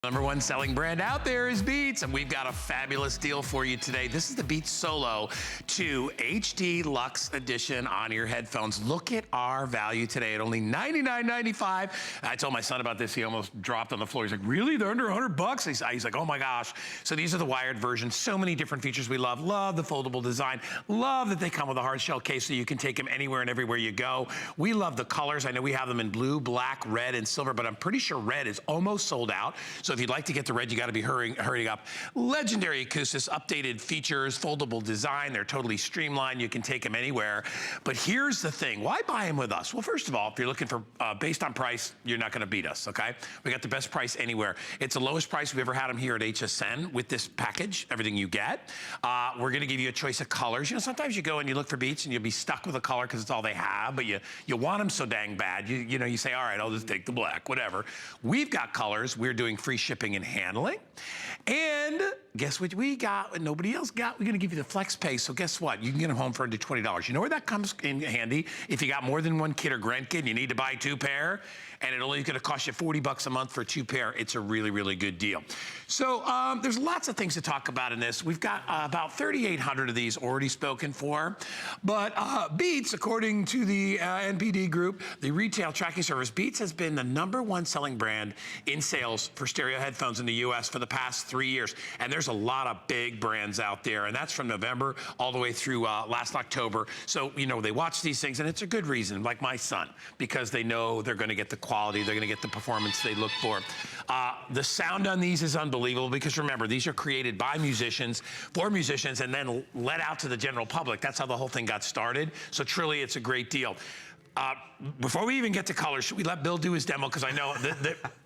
Number one selling brand out there is Beats, and we've got a fabulous deal for you today. This is the Beats Solo 2 HD Luxe Edition on-ear headphones. Look at our value today at only $99.95. I told my son about this. He almost dropped on the floor. He's like, really? They're under 100 bucks? He's like, oh my gosh. So these are the wired versions. So many different features we love. Love the foldable design. Love that they come with a hard shell case so you can take them anywhere and everywhere you go. We love the colors. I know we have them in blue, black, red, and silver, but I'm pretty sure red is almost sold out. So if you'd like to get the red, you got to be hurrying up. Legendary acoustics, updated features, foldable design. They're totally streamlined. You can take them anywhere. But here's the thing. Why buy them with us? Well, first of all, if you're looking for, based on price, you're not going to beat us, okay? We got the best price anywhere. It's the lowest price we've ever had them here at HSN with this package, everything you get. We're going to give you a choice of colors. You know, sometimes you go and you look for Beats and you'll be stuck with a color because it's all they have, but you want them so dang bad. You know, you say, all right, I'll just take the black, whatever. We've got colors. We're doing free shipping and handling. And guess what we got and nobody else got? We're gonna give you the flex pay. So guess what? You can get them home for under $20. You know where that comes in handy? If you got more than one kid or grandkid, you need to buy 2 pair, and it only gonna cost you 40 bucks a month for 2 pair. It's a really, really good deal. So there's lots of things to talk about in this. We've got about 3,800 of these already spoken for, but Beats, according to the NPD group, the retail tracking service, Beats has been the #1 selling brand in sales for stereo headphones in the US for the past 3 years. And there's a lot of big brands out there, and that's from November all the way through last October. So, you know, they watch these things, and it's a good reason, like my son, because they know they're gonna get the quality, they're gonna get the performance they look for. The sound on these is unbelievable because remember, these are created by musicians, for musicians, and then let out to the general public. That's how the whole thing got started. So truly, it's a great deal. Before we even get to colors, should we let Bill do his demo? Because I know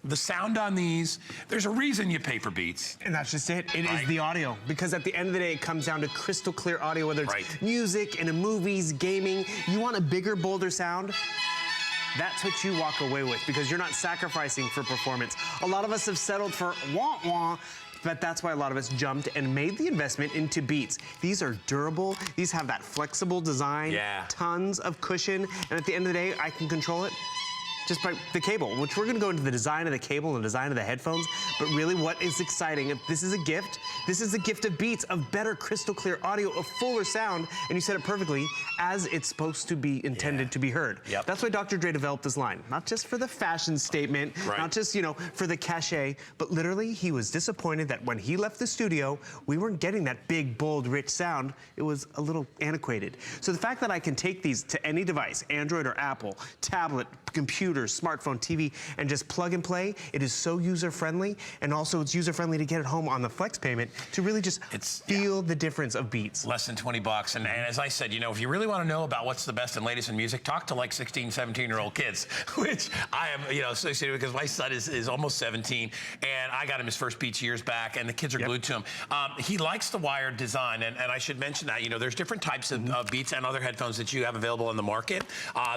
the sound on these, there's a reason you pay for Beats. And that's just it. It is the audio. Because at the end of the day, it comes down to crystal clear audio, whether it's music, in movies, gaming. You want a bigger, bolder sound? That's what you walk away with because you're not sacrificing for performance. A lot of us have settled for wah-wah, but that's why a lot of us jumped and made the investment into Beats. These are durable. These have that flexible design, tons of cushion, and at the end of the day, I can control it just by the cable, which we're gonna go into the design of the cable and the design of the headphones, but really what is exciting, if this is a gift, this is a gift of Beats, of better crystal clear audio, of fuller sound, and you said it perfectly, as it's supposed to be intended to be heard. That's why Dr. Dre developed this line, not just for the fashion statement, not just, you know, for the cachet, but literally he was disappointed that when he left the studio, we weren't getting that big, bold, rich sound. It was a little antiquated. So the fact that I can take these to any device, Android or Apple, tablet, computer, smartphone, TV, and just plug and play. It is so user-friendly, and also it's user-friendly to get it home on the flex payment to really just feel the difference of Beats. Less than 20 bucks, and as I said, you know, if you really want to know about what's the best and latest in music, talk to like 16, 17-year-old kids, which I am, you know, associated with because my son is almost 17, and I got him his first Beats years back, and the kids are glued to him. He likes the wired design, and I should mention that, you know, there's different types of Beats and other headphones that you have available on the market.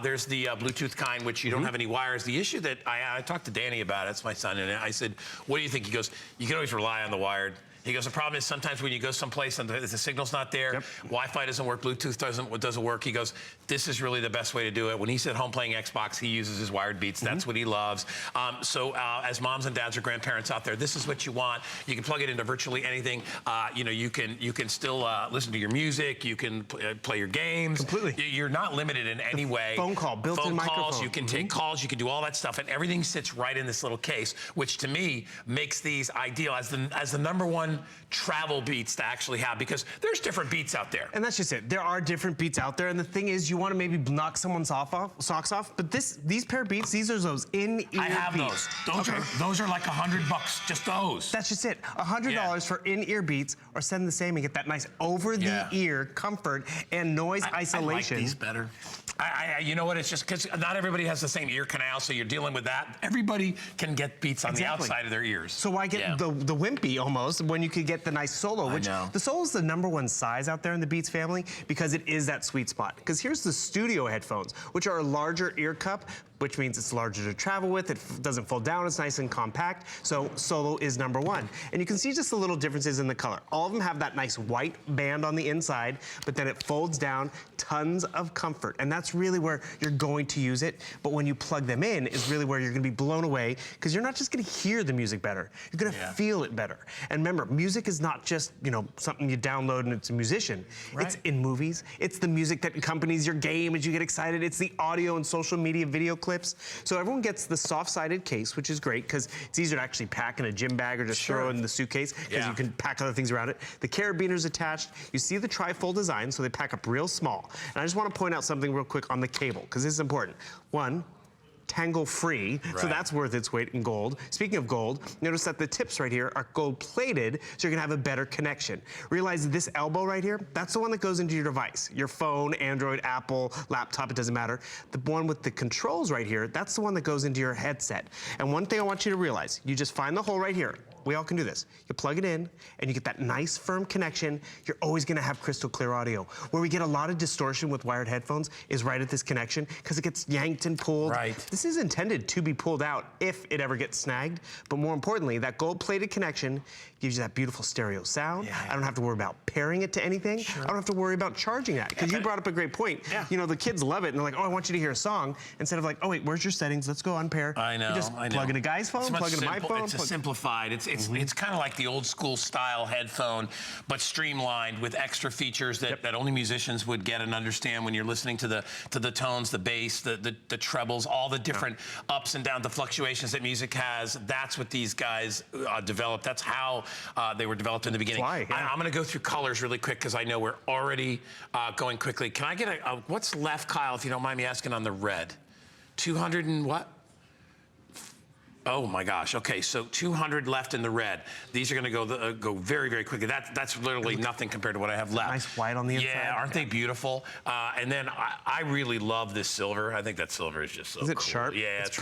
There's the Bluetooth kind, which you don't have any wires. The issue that I talked to Danny about, it's my son, and I said, what do you think? He goes, you can always rely on the wired. He goes, the problem is sometimes when you go someplace and the signal's not there, Wi-Fi doesn't work, Bluetooth doesn't work. He goes, this is really the best way to do it. When he's at home playing Xbox, he uses his wired Beats. That's what he loves. So as moms and dads or grandparents out there, this is what you want. You can plug it into virtually anything. You know, you can still listen to your music. You can play your games. Completely. You're not limited in any way. Phone call, built-in microphone. You can take calls. You can do all that stuff, and everything sits right in this little case, which to me makes these ideal as the #1 travel Beats to actually have, because there's different Beats out there. And that's just it. There are different Beats out there, and the thing is, you want to maybe knock someone's socks off, but these pair of Beats, these are those in-ear Beats. I have those. Those are like $100 bucks, just those. That's just it. $100 for in-ear Beats, or send the same and get that nice over-the-ear comfort and noise isolation. I like these better. You know what, it's just because not everybody has the same ear canal, so you're dealing with that. Everybody can get Beats on the outside of their ears. So why get the wimpy almost when you could get the nice Solo, which the Solo is the #1 size out there in the Beats family because it is that sweet spot. Because here's the studio headphones, which are a larger ear cup, which means it's larger to travel with. It doesn't fold down. It's nice and compact. So Solo is #1. And you can see just the little differences in the color. All of them have that nice white band on the inside, but then it folds down. Tons of comfort. And that's really where you're going to use it. But when you plug them in is really where you're going to be blown away, because you're not just going to hear the music better. You're going to feel it better. And remember, music is not just, you know, something you download and it's a musician. Right. It's in movies. It's the music that accompanies your game as you get excited. It's the audio and social media video clips. So everyone gets the soft-sided case, which is great because it's easier to actually pack in a gym bag or just throw it in the suitcase, because you can pack other things around it. The carabiners attached. You see the tri-fold design, so they pack up real small. And I just want to point out something real quick on the cable, because this is important. One, tangle-free, so that's worth its weight in gold. Speaking of gold, notice that the tips right here are gold-plated, so you're gonna have a better connection. Realize this elbow right here, that's the one that goes into your device. Your phone, Android, Apple, laptop, it doesn't matter. The one with the controls right here, that's the one that goes into your headset. And one thing I want you to realize, you just find the hole right here. We all can do this. You plug it in, and you get that nice, firm connection. You're always gonna have crystal clear audio. Where we get a lot of distortion with wired headphones is right at this connection, because it gets yanked and pulled. This is intended to be pulled out if it ever gets snagged, but more importantly, that gold-plated connection gives you that beautiful stereo sound. I don't have to worry about pairing it to anything. I don't have to worry about charging that, because you brought up a great point. You know, the kids love it, and they're like, oh, I want you to hear a song, instead of like, oh, wait, where's your settings? Let's go unpair. I know, You just plug in a guy's phone, plug in my phone. It's a simplified, it's kind of like the old school style headphone, but streamlined with extra features that only musicians would get and understand when you're listening to the tones, the bass, the trebles, all the different ups and downs, the fluctuations that music has. That's what these guys developed. That's how they were developed in the beginning. I'm going to go through colors really quick, because I know we're already going quickly. Can I get what's left, Kyle, if you don't mind me asking, on the red? 200 and what? Oh my gosh. Okay, so 200 left in the red. These are going to go very, very quickly. That's literally nothing compared to what I have left. Nice white on the inside. Yeah, aren't they beautiful? And then I really love this silver. I think that silver is just so cool. Is it sharp? Yeah, it's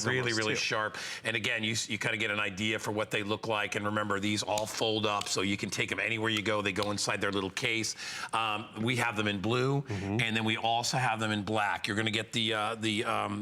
really sharp. And again, you kind of get an idea for what they look like. And remember, these all fold up, so you can take them anywhere you go. They go inside their little case. We have them in blue, and then we also have them in black. You're going to get the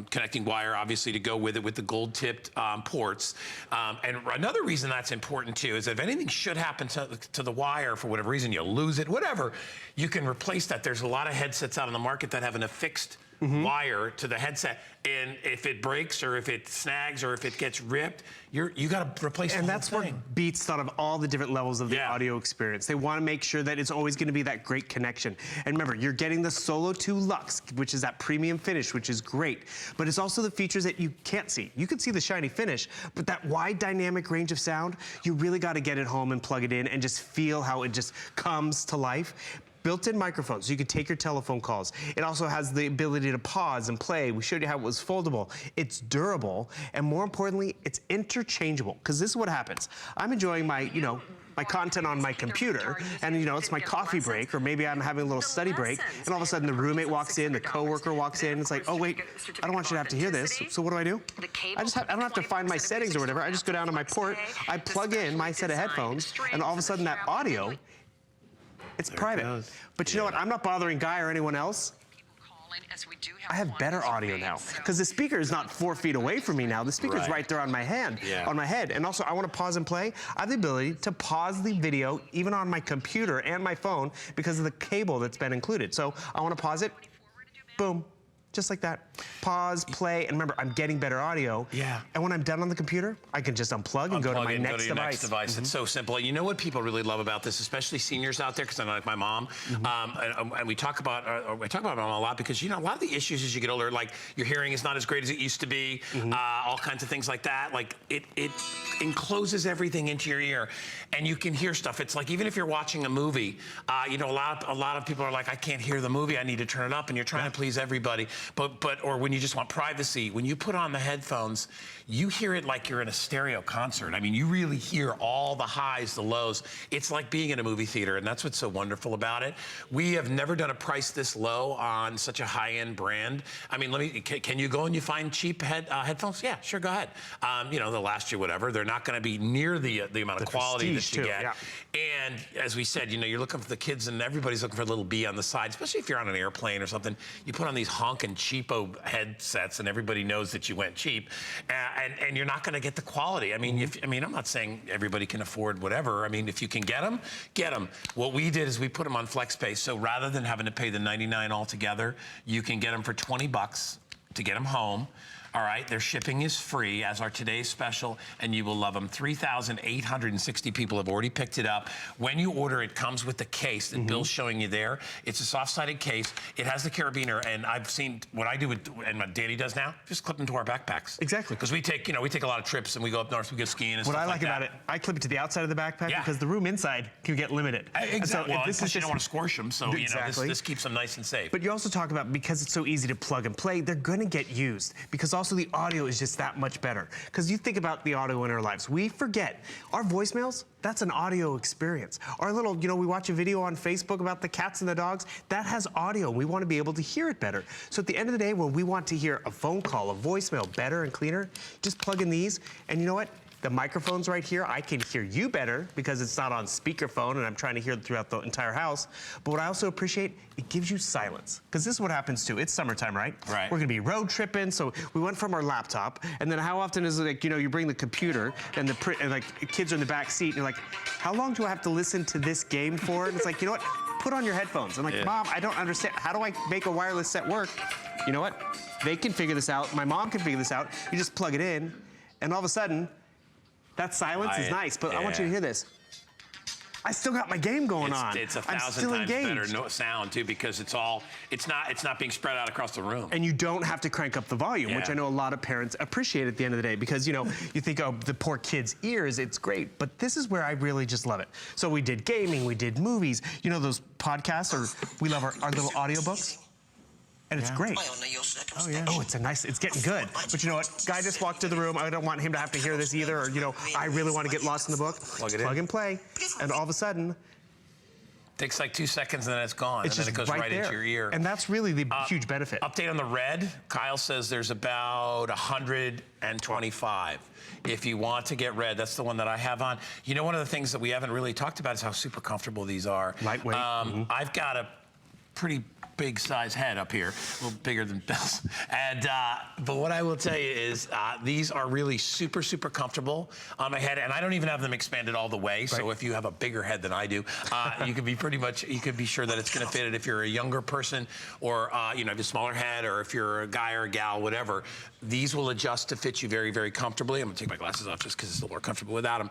connecting wire, obviously, to go with it, with the gold-tipped ports. And another reason that's important too is if anything should happen to the wire for whatever reason, you lose it, whatever, you can replace that. There's a lot of headsets out on the market that have an affixed wire to the headset, and if it breaks or if it snags or if it gets ripped, you got to replace the whole thing. And that's what Beats thought of all the different levels of the audio experience. They want to make sure that it's always going to be that great connection. And remember, you're getting the Solo 2 Luxe, which is that premium finish, which is great. But it's also the features that you can't see. You can see the shiny finish, but that wide dynamic range of sound, you really got to get it home and plug it in and just feel how it just comes to life. Built-in microphones, so you can take your telephone calls. It also has the ability to pause and play. We showed you how it was foldable. It's durable, and more importantly, it's interchangeable, because this is what happens. I'm enjoying my, my content on my computer, and it's my coffee break, or maybe I'm having a little study break, and all of a sudden the roommate walks in, the coworker walks in, it's like, oh wait, I don't want you to have to hear this, so what do? I don't have to find my settings or whatever. I just go down to my port, I plug in my set of headphones, and all of a sudden that audio, it's private. But you know what? I'm not bothering Guy or anyone else. I have better audio now, because the speaker is not 4 feet away from me now. The speaker's right there on my hand, on my head. And also, I want to pause and play. I have the ability to pause the video even on my computer and my phone because of the cable that's been included. So I want to pause it. Boom. Just like that. Pause, play, and remember, I'm getting better audio. And when I'm done on the computer, I can just unplug and go to my next device. It's so simple. You know what people really love about this, especially seniors out there, because I know, like my mom, and we talk about my mom a lot, because a lot of the issues as you get older, like your hearing is not as great as it used to be, all kinds of things like that. Like it encloses everything into your ear, and you can hear stuff. It's like even if you're watching a movie, a lot of people are like, I can't hear the movie. I need to turn it up, and you're trying to please everybody. Or when you just want privacy, when you put on the headphones, you hear it like you're in a stereo concert. I mean, you really hear all the highs, the lows. It's like being in a movie theater, and that's what's so wonderful about it. We have never done a price this low on such a high-end brand. I mean, can you go and you find cheap headphones? Yeah, sure, go ahead. They'll last you whatever. They're not going to be near the amount of quality that you get. And as we said, you're looking for the kids, and everybody's looking for a little B on the side, especially if you're on an airplane or something. You put on these honking fucking cheapo headsets, and everybody knows that you went cheap, and you're not going to get the quality. I mean, I'm not saying everybody can afford whatever. I mean, if you can get them, get them. What we did is we put them on FlexPay, so rather than having to pay the $99 altogether, you can get them for $20 to get them home. All right, their shipping is free, as are today's special, and you will love them. 3,860 people have already picked it up. When you order, it comes with the case that Bill's showing you there. It's a soft-sided case. It has the carabiner, and I've seen what I do with, and what Danny does now, just clip them to our backpacks. Exactly. Because we take, we take a lot of trips, and we go up north, we go skiing and stuff like that. What I like about it, I clip it to the outside of the backpack because the room inside can get limited. Exactly. So well, this is you don't want to squash them, so this keeps them nice and safe. But you also talk about, because it's so easy to plug and play, they're going to get used, because also the audio is just that much better. Because you think about the audio in our lives, we forget our voicemails. That's an audio experience. Our little, we watch a video on Facebook about the cats and the dogs. That has audio. We want to be able to hear it better. So at the end of the day, when we want to hear a phone call, a voicemail better and cleaner, just plug in these, and you know what? The microphone's right here. I can hear you better because it's not on speakerphone and I'm trying to hear it throughout the entire house. But what I also appreciate, it gives you silence. Because this is what happens too. It's summertime, right? Right. We're gonna be road tripping, so we went from our laptop, and then how often is it like, you bring the computer and like kids are in the back seat and you're like, how long do I have to listen to this game for? And it's like, you know what? Put on your headphones. I'm like, Mom, I don't understand. How do I make a wireless set work? You know what? They can figure this out. My mom can figure this out. You just plug it in, and all of a sudden, that silence is nice, but I want you to hear this. I still got my game going on. It's 1,000 times better sound too, because it's not being spread out across the room. And you don't have to crank up the volume, which I know a lot of parents appreciate at the end of the day, because you think, oh, the poor kid's ears, it's great, but this is where I really just love it. So we did gaming, we did movies, those podcasts, or we love our little audiobooks. And it's great. Oh, yeah. Oh, it's getting good. But you know what? Guy just walked to the room. I don't want him to have to hear this either. Or, I really want to get lost in the book. Plug and play. And all of a sudden, takes like 2 seconds and then it's gone. And then it goes right into your ear. And that's really the huge benefit. Update on the Red. Kyle says there's about 125. If you want to get Red, that's the one that I have on. One of the things that we haven't really talked about is how super comfortable these are. Lightweight. I've got a pretty big size head up here, a little bigger than Bill's. And but what I will tell you is these are really super, super comfortable on my head, and I don't even have them expanded all the way. So if you have a bigger head than I do, you can be sure that it's going to fit it. If you're a younger person, or you have a smaller head, or if you're a guy or a gal, whatever, these will adjust to fit you very, very comfortably. I'm gonna take my glasses off just because it's a little more comfortable without them.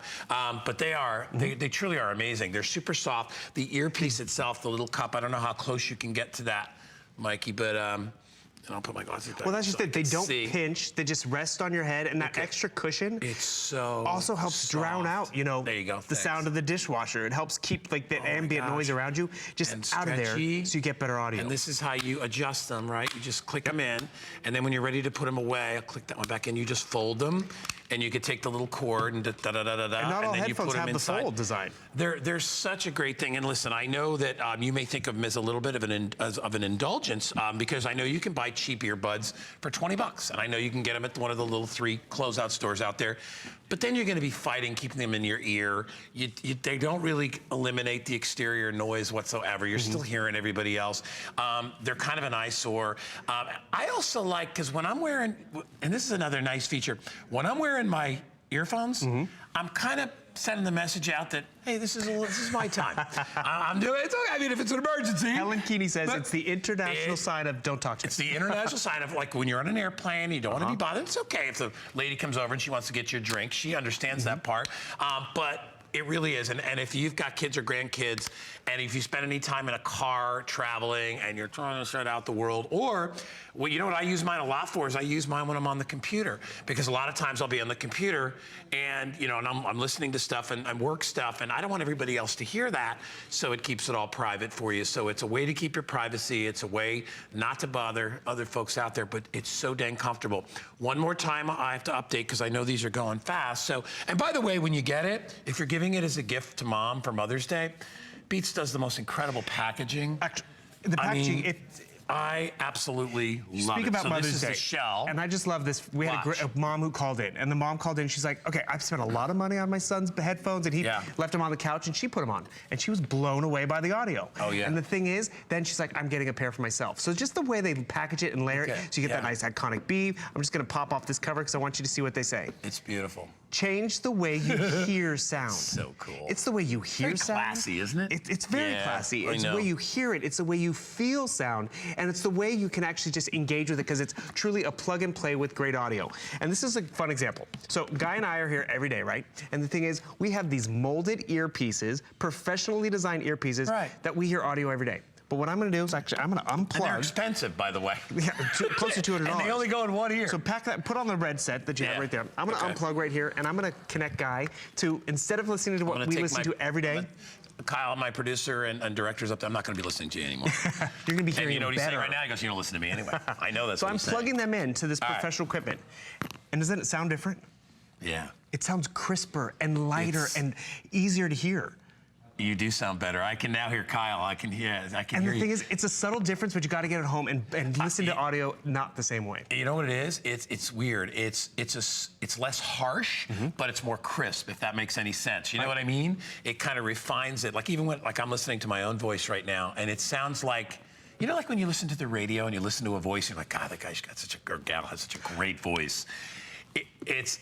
But they truly are amazing. They're super soft. The earpiece itself, the little cup, I don't know how close you can get to that, Mikey, but and I'll put my glasses back. Well, that's just it. They don't pinch. They just rest on your head, and that extra cushion also helps soft. drown out, there you go. the sound of the dishwasher. It helps keep the ambient noise around you just out of there, so you get better audio. And this is how you adjust them, right? You just click them in, and then when you're ready to put them away, I'll click that one back in. You just fold them, and you could take the little cord and And not all headphones have the fold design. They're such a great thing. And listen, I know that you may think of them as a little bit of an indulgence, because I know you can buy cheap earbuds for $20, and I know you can get them at one of the little 3 closeout stores out there. But then you're going to be fighting keeping them in your ear. They don't really eliminate the exterior noise whatsoever. You're still hearing everybody else. They're kind of an eyesore. I also like, because when I'm wearing, and this is another nice feature, when I'm wearing my earphones, I'm kind of sending the message out that, hey, this is my time. I'm doing it. It's okay. I mean, if it's an emergency. Helen Keeney says it's the international sign of don't talk to me. It's the international sign of, like, when you're on an airplane, you don't want to be bothered. It's okay if the lady comes over and she wants to get you a drink. She understands that part. But it really is. And if you've got kids or grandkids, and if you spend any time in a car traveling and you're trying to shut out the world, or, well, you know what I use mine a lot for is I use mine when I'm on the computer, because a lot of times I'll be on the computer and, and I'm listening to stuff and work stuff, and I don't want everybody else to hear that, so it keeps it all private for you. So it's a way to keep your privacy. It's a way not to bother other folks out there, but it's so dang comfortable. One more time, I have to update because I know these are going fast. So, and by the way, when you get it, if you're giving it as a gift to Mom for Mother's Day, Beats does the most incredible packaging. The packaging, I absolutely love Speak it. about So Mother's this is Day. the shell. And I just love this. We had a mom who called in, and the mom called in. She's like, okay, I've spent a lot of money on my son's headphones, and he left them on the couch, and she put them on. And she was blown away by the audio. Oh, yeah. And the thing is, then she's like, I'm getting a pair for myself. So just the way they package it and layer it, so you get that nice iconic beat. I'm just going to pop off this cover because I want you to see what they say. It's beautiful. Change the way you hear sound. So cool. It's the way you hear sound. Very classy, isn't it? It's very classy. It's the way you hear it. It's the way you feel sound. And it's the way you can actually just engage with it because it's truly a plug and play with great audio. And this is a fun example. So Guy and I are here every day, right? And the thing is, we have these molded earpieces, professionally designed earpieces that we hear audio every day. But what I'm going to do is actually, I'm going to unplug. And they're expensive, by the way. Yeah, close to $200. And they only go in one ear. So pack that, put on the red set that you have right there. I'm going to unplug right here, and I'm going to connect Guy to, instead of listening to what we listen to every day. Kyle, my producer and director's up there, I'm not going to be listening to you anymore. You're going to be hearing and you know what he's better. saying right now? He goes, you don't listen to me anyway. I know that's so what I'm he's saying. plugging them into this professional equipment. And doesn't it sound different? Yeah. It sounds crisper and lighter and easier to hear. You do sound better. I can now hear Kyle. I can hear you. And the thing is, it's a subtle difference, but you got to get it home and listen to audio not the same way. You know what it is? It's weird. It's less harsh, but it's more crisp, if that makes any sense. You know what I mean? It kind of refines it. Like even when I'm listening to my own voice right now, and it sounds like, you know, like when you listen to the radio and you listen to a voice, you're like, God, that guy's got such a, or gal has such a great voice. It's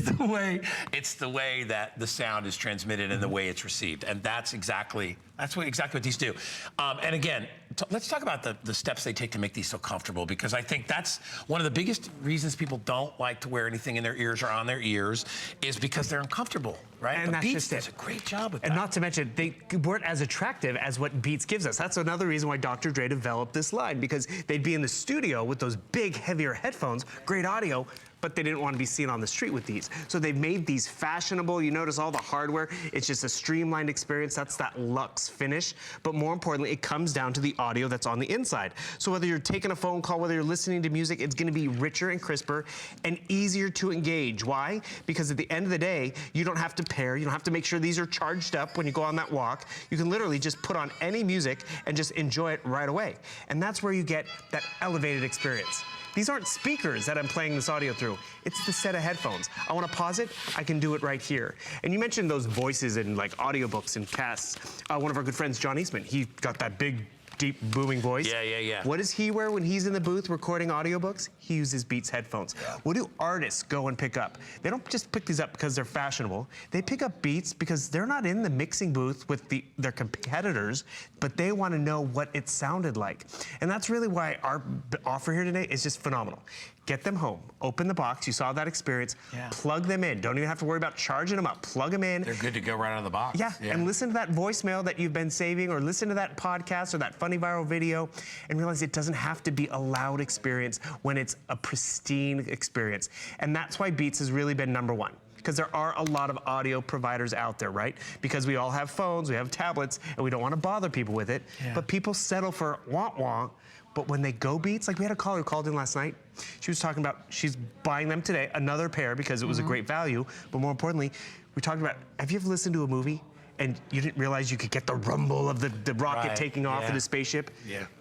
the way that the sound is transmitted and the way it's received, and that's exactly what these do. And again, let's talk about the steps they take to make these so comfortable, because I think that's one of the biggest reasons people don't like to wear anything in their ears or on their ears is because they're uncomfortable, right? And that's Beats just it. does a great job with that. And not to mention, they weren't as attractive as what Beats gives us. That's another reason why Dr. Dre developed this line, because they'd be in the studio with those big, heavier headphones, great audio, but they didn't want to be seen on the street with these. So they've made these fashionable. You notice all the hardware. It's just a streamlined experience. That's that luxe finish. But more importantly, it comes down to the audio that's on the inside. So whether you're taking a phone call, whether you're listening to music, it's going to be richer and crisper and easier to engage. Why? Because at the end of the day, you don't have to pair. You don't have to make sure these are charged up when you go on that walk. You can literally just put on any music and just enjoy it right away. And that's where you get that elevated experience. These aren't speakers that I'm playing this audio through. It's the set of headphones. I want to pause it, I can do it right here. And you mentioned those voices in like audiobooks and casts. One of our good friends, John Eastman, he got that big, deep, booming voice. Yeah. What does he wear when he's in the booth recording audiobooks? He uses Beats headphones. Yeah. What do artists go and pick up? They don't just pick these up because they're fashionable. They pick up Beats because they're not in the mixing booth with their competitors, but they want to know what it sounded like. And that's really why our offer here today is just phenomenal. Get them home, open the box, you saw that experience, plug them in. Don't even have to worry about charging them up, plug them in. They're good to go right out of the box. Yeah, and listen to that voicemail that you've been saving, or listen to that podcast or that funny viral video, and realize it doesn't have to be a loud experience when it's a pristine experience. And that's why Beats has really been #1. Because there are a lot of audio providers out there, right? Because we all have phones, we have tablets, and we don't want to bother people with it. But people settle for wah-wah. But when they go Beats, like we had a caller who called in last night. She was talking about she's buying them today, another pair, because it was a great value. But more importantly, we talked about, have you ever listened to a movie and you didn't realize you could get the rumble of the rocket taking off in the spaceship?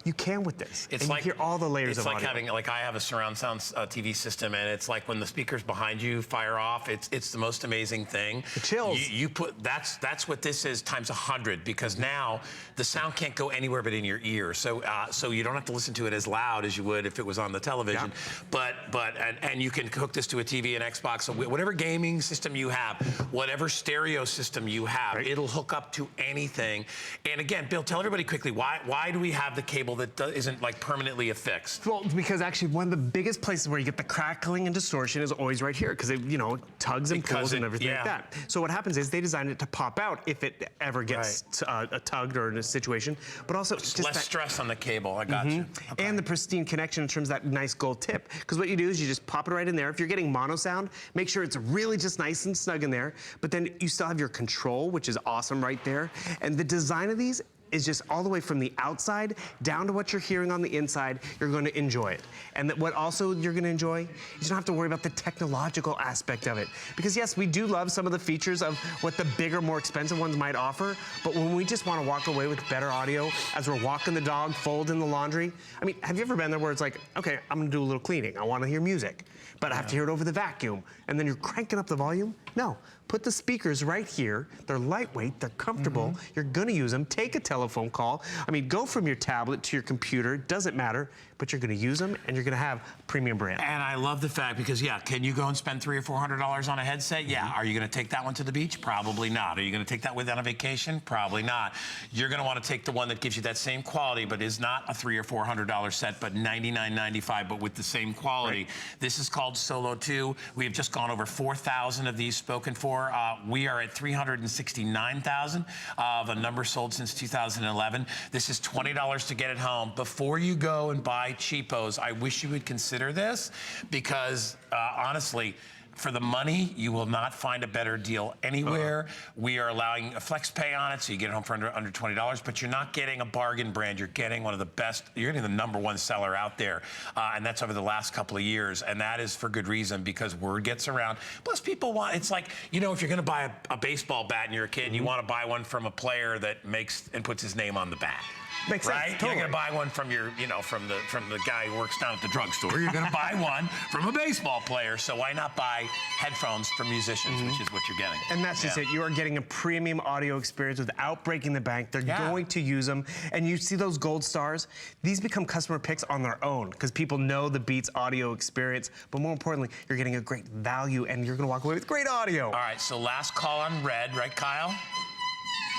You can with this. It's and like, you hear all the layers of audio. It's like having, like I have a surround sound TV system, and it's like when the speakers behind you fire off, it's the most amazing thing. The chills. You put, that's what this is times 100, because now the sound can't go anywhere but in your ear. So so you don't have to listen to it as loud as you would if it was on the television. And you can hook this to a TV and Xbox, so whatever gaming system you have, whatever stereo system you have, it'll hook up to anything. And again, Bill, tell everybody quickly, why do we have the cable that isn't like permanently affixed? Well, because actually one of the biggest places where you get the crackling and distortion is always right here, because it, you know, tugs and pulls and everything like that. So what happens is they designed it to pop out if it ever gets tugged or in a situation, but also just less stress on the cable. I got you. Okay. And the pristine connection in terms of that nice gold tip. Because what you do is you just pop it right in there. If you're getting mono sound, make sure it's really just nice and snug in there, but then you still have your control, which is awesome right there. And the design of these, is just all the way from the outside down to what you're hearing on the inside. You're going to enjoy it. And what also you're going to enjoy is you don't have to worry about the technological aspect of it. Because yes, we do love some of the features of what the bigger, more expensive ones might offer, but when we just want to walk away with better audio as we're walking the dog, folding the laundry, I mean, have you ever been there where it's like, okay, I'm going to do a little cleaning. I want to hear music, but I have to hear it over the vacuum. And then you're cranking up the volume? No. Put the speakers right here. They're lightweight, they're comfortable. You're gonna use them. Take a telephone call. I mean, go from your tablet to your computer, doesn't matter, but you're gonna use them and you're gonna have premium brand. And I love the fact because, yeah, can you go and spend $300 or $400 on a headset? Yeah. Are you gonna take that one to the beach? Probably not. Are you gonna take that with on a vacation? Probably not. You're gonna wanna take the one that gives you that same quality, but is not a $300 or $400 set, but $99.95, but with the same quality. Right. This is called Solo 2. We have just gone over 4,000 of these spoken for. We are at 369,000 of a number sold since 2011. This is $20 to get it home. Before you go and buy cheapos, I wish you would consider this because honestly, for the money, you will not find a better deal anywhere. We are allowing a flex pay on it, so you get it home for under $20, but you're not getting a bargain brand. You're getting one of the best, you're getting the #1 seller out there, and that's over the last couple of years, and that is for good reason because word gets around. Plus, people want, it's like, you know, if you're gonna buy a baseball bat and you're a kid, you wanna buy one from a player that makes and puts his name on the bat. Makes sense, right? totally. You're gonna buy one from your, you know, from the guy who works down at the drugstore. You're gonna buy one from a baseball player. So why not buy headphones from musicians, which is what you're getting. And that's just it. You are getting a premium audio experience without breaking the bank. They're going to use them. And you see those gold stars? These become customer picks on their own because people know the Beats audio experience. But more importantly, you're getting a great value and you're gonna walk away with great audio. All right, so last call on red, right, Kyle?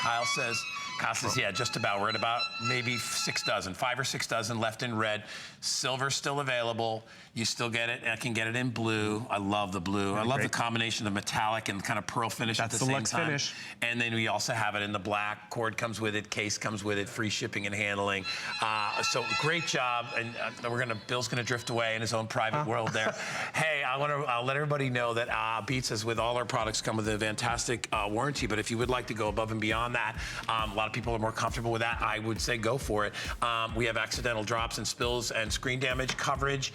Kyle says, yeah, just about. We're at about maybe 5 or 6 dozen left in red. Silver's still available. You still get it. I can get it in blue. I love the blue. I love the combination of metallic and kind of pearl finish at the same time. That's the luxe finish. And then we also have it in the black. Cord comes with it. Case comes with it. Free shipping and handling. So great job. And Bill's gonna drift away in his own private world there. Hey, I'll let everybody know that Beats says with all our products come with a fantastic warranty. But if you would like to go above and beyond that, a lot of people are more comfortable with that. I would say go for it. We have accidental drops and spills and screen damage coverage.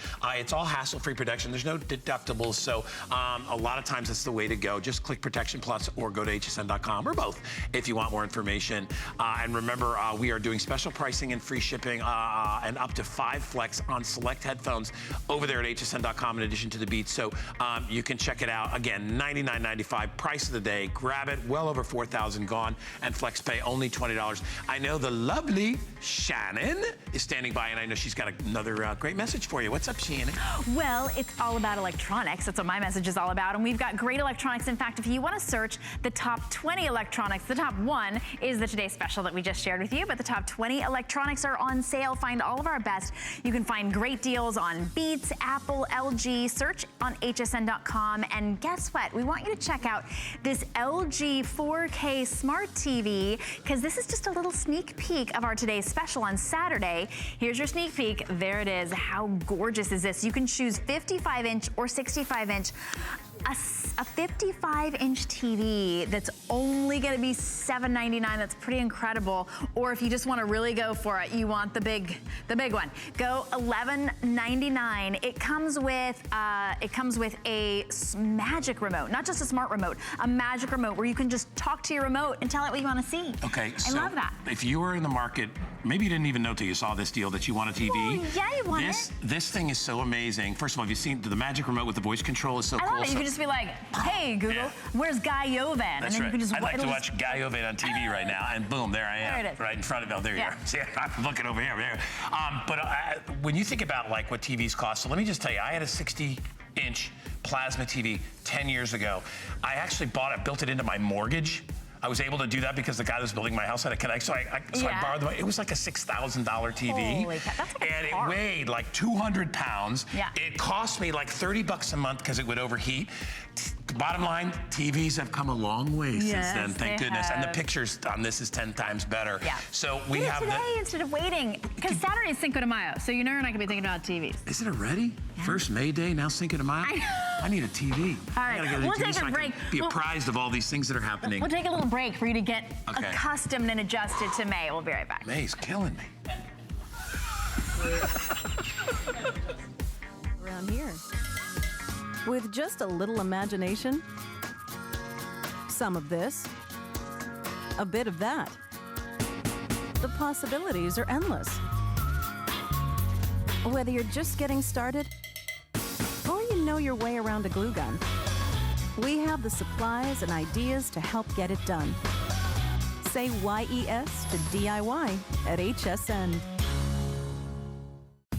It's all hassle-free protection. There's no deductibles, so a lot of times it's the way to go. Just click Protection Plus or go to hsn.com or both if you want more information. And remember, we are doing special pricing and free shipping and up to 5 flex on select headphones over there at hsn.com in addition to the Beats. So you can check it out. Again, $99.95, price of the day. Grab it, well over 4,000 gone, and flex pay only $20. I know the lovely Shannon is standing by, and I know she's got another great message for you. What's up, Shannon? Well, it's all about electronics. That's what my message is all about. And we've got great electronics. In fact, if you want to search the top 20 electronics, the top 1 is the Today Special that we just shared with you. But the top 20 electronics are on sale. Find all of our best. You can find great deals on Beats, Apple, LG. Search on hsn.com. And guess what? We want you to check out this LG 4K Smart TV because this is just a little sneak peek of our Today Special on Saturday. Here's your sneak peek. There it is. How gorgeous is this? You can choose 55-inch or 65-inch. A 55-inch TV that's only going to be $7.99. That's pretty incredible. Or if you just want to really go for it, you want the big one. Go $11.99. It comes with a magic remote, not just a smart remote, a magic remote where you can just talk to your remote and tell it what you want to see. Okay, I love that. If you were in the market, maybe you didn't even know till you saw this deal that you want a TV. Well, yeah, you want it. This thing is so amazing. First of all, have you seen the magic remote with the voice control is so cool. I love it. You can just be like, hey, Google, where's Guy Yovan? That's and then you can just I'd like to watch Guy Yovan on TV right now, and boom, there I am. There it is. Right in front of me. Oh, there you are. See, I'm looking over here. But when you think about like what TVs cost, so let me just tell you, I had a 60-inch plasma TV 10 years ago. I actually built it into my mortgage. I was able to do that because the guy that was building my house had a connect, so I borrowed the. It was like a $6,000 TV, Holy cow, that's like and it weighed like 200 pounds. Yeah. It cost me like $30 a month because it would overheat. Bottom line, TVs have come a long way since then, thank goodness. Have. And the pictures on this is 10 times better. Yeah. So we have today instead of waiting, because Saturday is Cinco de Mayo, so you know you're not gonna be thinking about TVs. Is it already? Yeah. First May Day, now Cinco de Mayo? I need a TV. All right, we'll take a break. Be apprised of all these things that are happening. We'll take a little break for you to get accustomed and adjusted to May. We'll be right back. May's killing me. Around here. With just a little imagination, some of this, a bit of that. The possibilities are endless. Whether you're just getting started or you know your way around a glue gun, we have the supplies and ideas to help get it done. Say YES to DIY at HSN.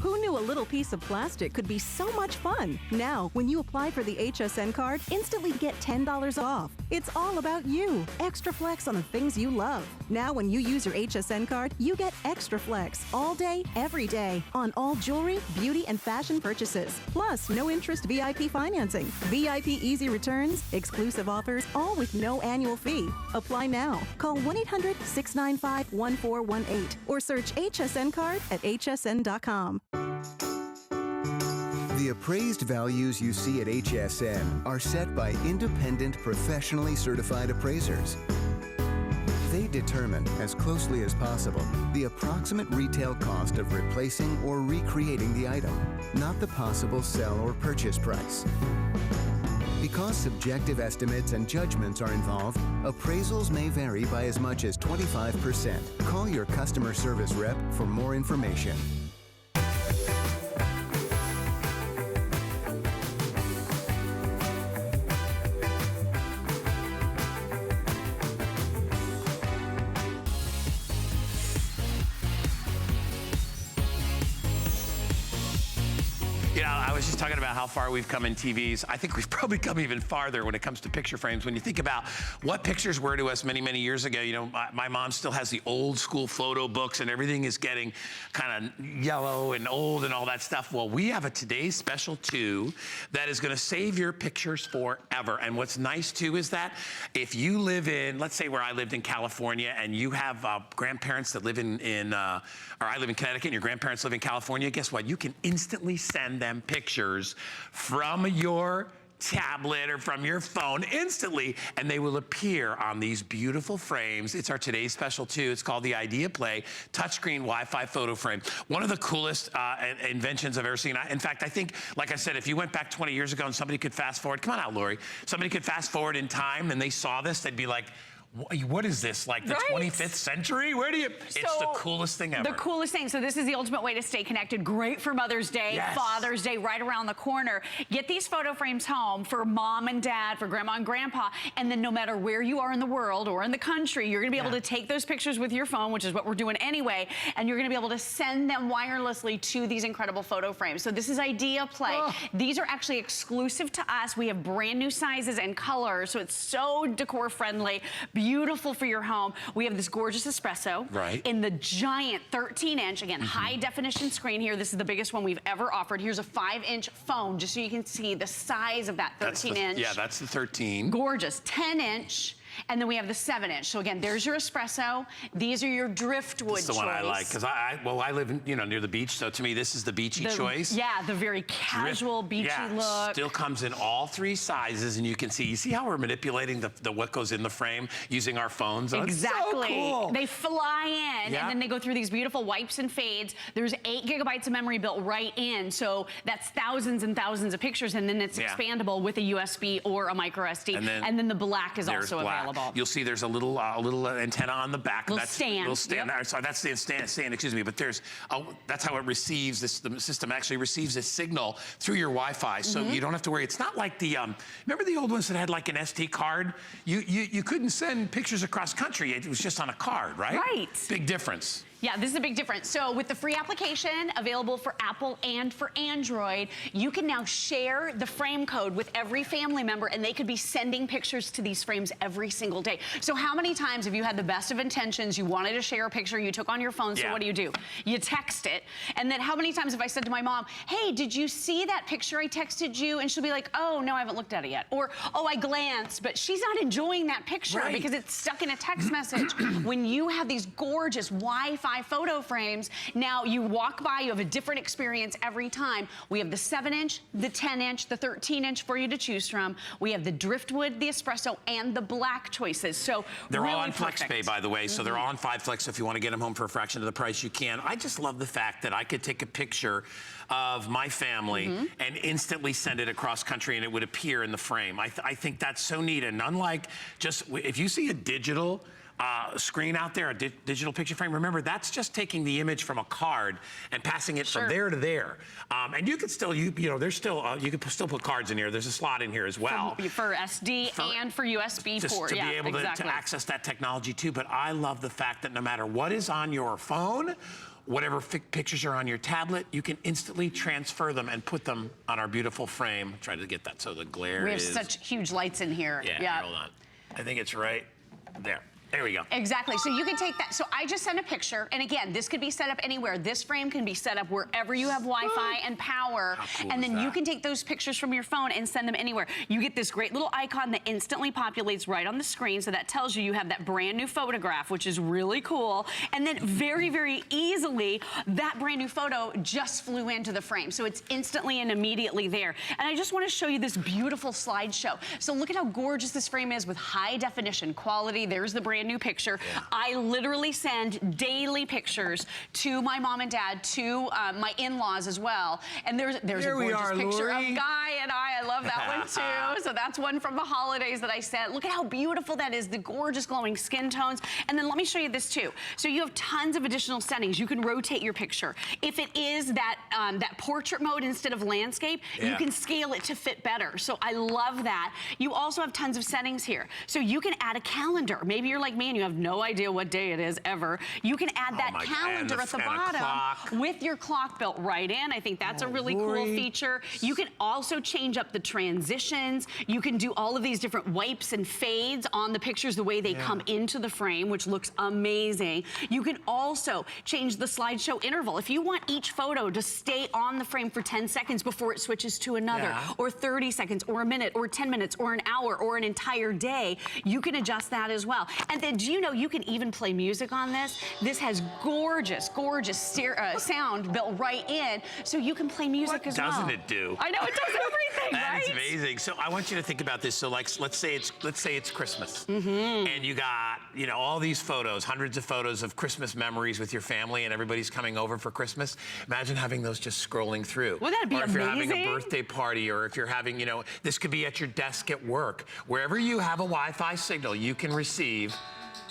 Who knew a little piece of plastic could be so much fun? Now, when you apply for the HSN card, instantly get $10 off. It's all about you. Extra flex on the things you love. Now, when you use your HSN card, you get extra flex all day, every day on all jewelry, beauty, and fashion purchases. Plus, no interest VIP financing, VIP easy returns, exclusive offers, all with no annual fee. Apply now. Call 1-800-695-1418 or search HSN card at hsn.com. The appraised values you see at HSN are set by independent, professionally certified appraisers. They determine, as closely as possible, the approximate retail cost of replacing or recreating the item, not the possible sell or purchase price. Because subjective estimates and judgments are involved, appraisals may vary by as much as 25%. Call your customer service rep for more information. You know, I was just talking about how far we've come in TVs. I think we've probably come even farther when it comes to picture frames. When you think about what pictures were to us many, many years ago, you know, my mom still has the old school photo books and everything is getting kind of yellow and old and all that stuff. Well, we have a Today's Special 2 that is going to save your pictures forever. And what's nice too is that if you live in, let's say where I lived in California and you have grandparents that live or I live in Connecticut and your grandparents live in California, guess what? You can instantly send them pictures from your tablet or from your phone instantly, and they will appear on these beautiful frames. It's our Today's Special 2. It's called the Idea Play touchscreen Wi-Fi photo frame. One of the coolest inventions I've ever seen. In fact, I think, like I said, if you went back 20 years ago and somebody could fast forward, come on out, Lori, somebody could fast forward in time and they saw this, they'd be like, what is this, like the 25th century? Where do you, it's the coolest thing ever. The coolest thing, so this is the ultimate way to stay connected. Great for Mother's Day, Father's Day, right around the corner. Get these photo frames home for mom and dad, for grandma and grandpa, and then no matter where you are in the world or in the country, you're gonna be able to take those pictures with your phone, which is what we're doing anyway, and you're gonna be able to send them wirelessly to these incredible photo frames. So this is Idea Play. These are actually exclusive to us. We have brand new sizes and colors, so it's so decor friendly. Beautiful for your home. We have this gorgeous espresso in the giant 13-inch, again, high definition screen here. This is the biggest one we've ever offered. Here's a 5-inch phone, just so you can see the size of that 13-inch. Yeah, that's the 13. Gorgeous. 10-inch. And then we have the 7-inch. So again, there's your espresso. These are your driftwood choice. That's the one I like, because I live in, near the beach, so to me this is the beachy choice. Yeah, the very casual beachy look. Still comes in all 3 sizes, and you see how we're manipulating the what goes in the frame using our phones. Exactly. So cool. They fly in, and then they go through these beautiful wipes and fades. There's 8 gigabytes of memory built right in, so that's thousands and thousands of pictures, and then it's expandable with a USB or a micro SD. And then the black is also available. You'll see there's a little antenna on the back. Little stand. Little stand. Sorry, that's the stand, excuse me. But there's, that's how it receives this. The system actually receives a signal through your Wi-Fi, so you don't have to worry. It's not like the, remember the old ones that had like an SD card? You couldn't send pictures across country. It was just on a card, right? Right. Big difference. Yeah, this is a big difference. So with the free application available for Apple and for Android, you can now share the frame code with every family member, and they could be sending pictures to these frames every single day. So how many times have you had the best of intentions, you wanted to share a picture you took on your phone, so what do? You text it. And then how many times have I said to my mom, hey, did you see that picture I texted you? And she'll be like, oh, no, I haven't looked at it yet. Or, oh, I glanced, but she's not enjoying that picture because it's stuck in a text message. When you have these gorgeous Wi-Fi photo frames, now you walk by, you have a different experience every time. We have the 7-inch, the 10-inch, the 13-inch for you to choose from. We have the driftwood, the espresso, and the black choices. So they're really all on FlexPay, by the way. So they're all on 5 Flex. So if you want to get them home for a fraction of the price, you can. I just love the fact that I could take a picture of my family and instantly send it across country, and it would appear in the frame. I think that's so neat. And unlike just if you see a digital screen out there, a digital picture frame, remember that's just taking the image from a card and passing it from there to there. And you can still, there's still, you can still put cards in here. There's a slot in here as well. For SD and for USB port. To be able to access that technology too. But I love the fact that no matter what is on your phone, whatever pictures are on your tablet, you can instantly transfer them and put them on our beautiful frame. Try to get that so the glare We have such huge lights in here. Yeah, hold on. I think it's right there. There we go. Exactly. So you can take that. So I just sent a picture. And again, this could be set up anywhere. This frame can be set up wherever you have Wi-Fi and power. How cool and then you can take those pictures from your phone and send them anywhere. You get this great little icon that instantly populates right on the screen. So that tells you have that brand new photograph, which is really cool. And then very, very easily, that brand new photo just flew into the frame. So it's instantly and immediately there. And I just want to show you this beautiful slideshow. So look at how gorgeous this frame is with high definition quality. There's the brand new picture. I literally send daily pictures to my mom and dad, to my in-laws as well. And there's a gorgeous picture of Guy and I love that one too. So that's one from the holidays that I sent. Look at how beautiful that is, the gorgeous glowing skin tones. And then let me show you this too. So you have tons of additional settings. You can rotate your picture. If it is that that portrait mode instead of landscape, you can scale it to fit better. So I love that. You also have tons of settings here. So you can add a calendar. Maybe you're like me and you have no idea what day it is ever. You can add that calendar at the bottom with your clock built right in. I think that's a really cool feature. You can also change up the transitions. You can do all of these different wipes and fades on the pictures the way they come into the frame, which looks amazing. You can also change the slideshow interval. If you want each photo to stay on the frame for 10 seconds before it switches to another, or 30 seconds, or a minute, or 10 minutes, or an hour, or an entire day, you can adjust that as well. And then do you know you can even play music on this? This has gorgeous, gorgeous sound built right in, so you can play music as well. What doesn't it do? I know, it does everything, right? That's amazing. So I want you to think about this. So like, let's say it's Christmas, and you got all these photos, hundreds of photos of Christmas memories with your family, and everybody's coming over for Christmas. Imagine having those just scrolling through. Wouldn't that be amazing? Or if you're having a birthday party, or if you're having, this could be at your desk at work. Wherever you have a Wi-Fi signal, you can receive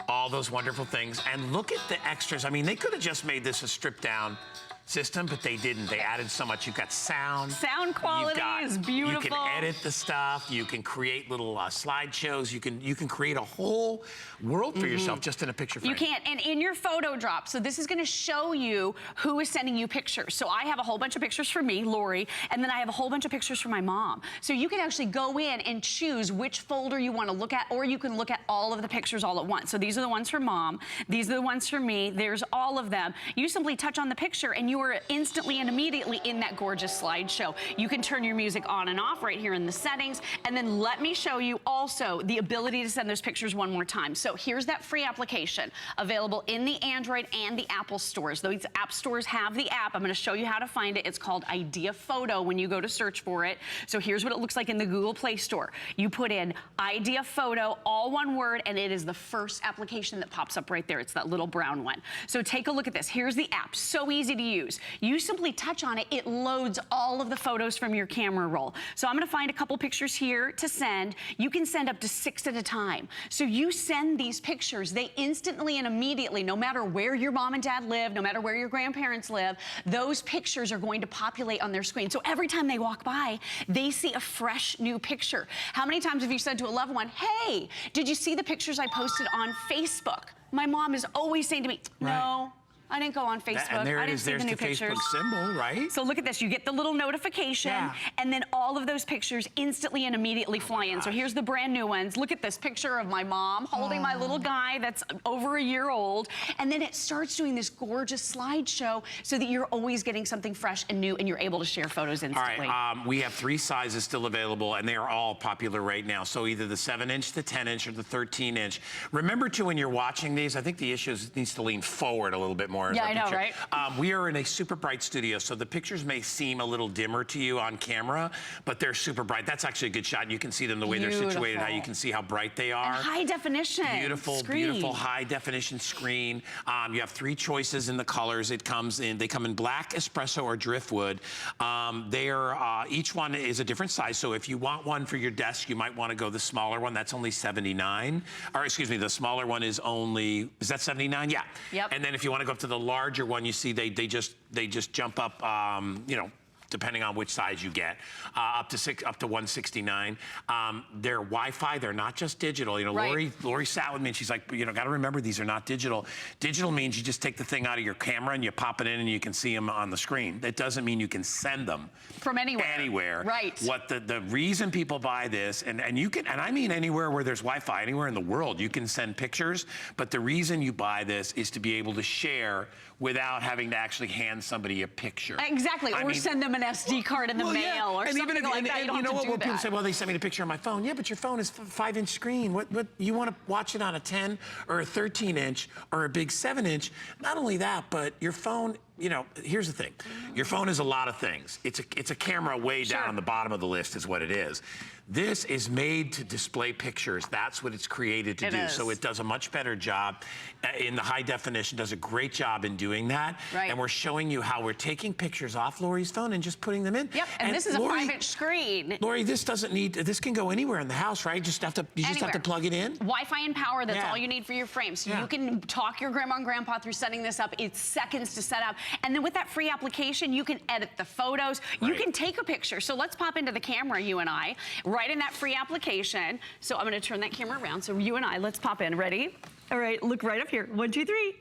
all those wonderful things. And look at the extras. I mean, they could have just made this a stripped down system, but they didn't. They added so much. You've got sound. Sound quality is beautiful. You can edit the stuff. You can create little slideshows. You can create a whole world for yourself just in a picture frame. You can, and in your photo drop. So this is going to show you who is sending you pictures. So I have a whole bunch of pictures for me, Lori, and then I have a whole bunch of pictures for my mom. So you can actually go in and choose which folder you want to look at, or you can look at all of the pictures all at once. So these are the ones for mom. These are the ones for me. There's all of them. You simply touch on the picture and you are instantly and immediately in that gorgeous slideshow. You can turn your music on and off right here in the settings. And then let me show you also the ability to send those pictures one more time. So here's that free application available in the Android and the Apple stores. Those app stores have the app. I'm going to show you how to find it. It's called Idea Photo when you go to search for it. So here's what it looks like in the Google Play Store. You put in Idea Photo, all one word, and it is the first application that pops up right there. It's that little brown one. So take a look at this. Here's the app. So easy to use. You simply touch on it, it loads all of the photos from your camera roll. So I'm gonna find a couple pictures here to send. You can send up to 6 at a time. So you send these pictures, they instantly and immediately, no matter where your mom and dad live, no matter where your grandparents live, those pictures are going to populate on their screen. So every time they walk by, they see a fresh new picture. How many times have you said to a loved one, hey, did you see the pictures I posted on Facebook? My mom is always saying to me, no. I didn't go on Facebook. And there I it didn't is. see There's the new the pictures. Facebook symbol, right? So look at this. You get the little notification, and then all of those pictures instantly and immediately fly in. So here's the brand new ones. Look at this picture of my mom holding my little guy that's over a year old. And then it starts doing this gorgeous slideshow so that you're always getting something fresh and new, and you're able to share photos instantly. All right, we have 3 sizes still available, and they are all popular right now. So either the 7-inch, the 10-inch, or the 13-inch. Remember, too, when you're watching these, I think the issue is it needs to lean forward a little bit more. Yeah, I know, right? We are in a super bright studio, so the pictures may seem a little dimmer to you on camera, but they're super bright. That's actually a good shot. You can see them the way they're situated, how you can see how bright they are. And high definition Beautiful, screen. beautiful high definition screen. You have 3 choices in the colors. They come in black, espresso, or driftwood. Each one is a different size. So if you want one for your desk, you might want to go the smaller one. That's only $79. Or excuse me, the smaller one is only, is that $79? Yeah. Yep. And then if you want to go up to the larger one, you see they just jump up, you know, depending on which size you get, up to $169. They're Wi-Fi. They're not just digital. You know, right. Lori sat with me and she's like, you know, got to remember these are not digital. Digital means you just take the thing out of your camera and you pop it in and you can see them on the screen. That doesn't mean you can send them from anywhere. Anywhere. Right. What the reason people buy this, and you can, and I mean anywhere where there's Wi-Fi, anywhere in the world, you can send pictures. But the reason you buy this is to be able to share without having to actually hand somebody a picture. Exactly, or send them an SD card in the mail or something like that. You don't have to do that. People say, well, they sent me a picture on my phone. Yeah, but your phone is a 5-inch screen. What you want to watch it on a 10 or a 13-inch or a big 7-inch? Not only that, but your phone, you know, here's the thing. Your phone is a lot of things. It's a camera way down on the bottom of the list is what it is. This is made to display pictures. That's what it's created to do. So it does a much better job in the high definition, does a great job in doing that. Right. And we're showing you how we're taking pictures off Lori's phone and just putting them in. Yep, and this is a 5-inch screen. Lori, this can go anywhere in the house, right? You just have to plug it in. Wi-Fi and power, that's all you need for your frame. So you can talk your grandma and grandpa through setting this up. It's seconds to set up. And then with that free application, you can edit the photos. You can take a picture. So let's pop into the camera, you and I, right in that free application. So I'm gonna turn that camera around. So you and I, let's pop in. Ready? All right, look right up here. 1, 2, 3.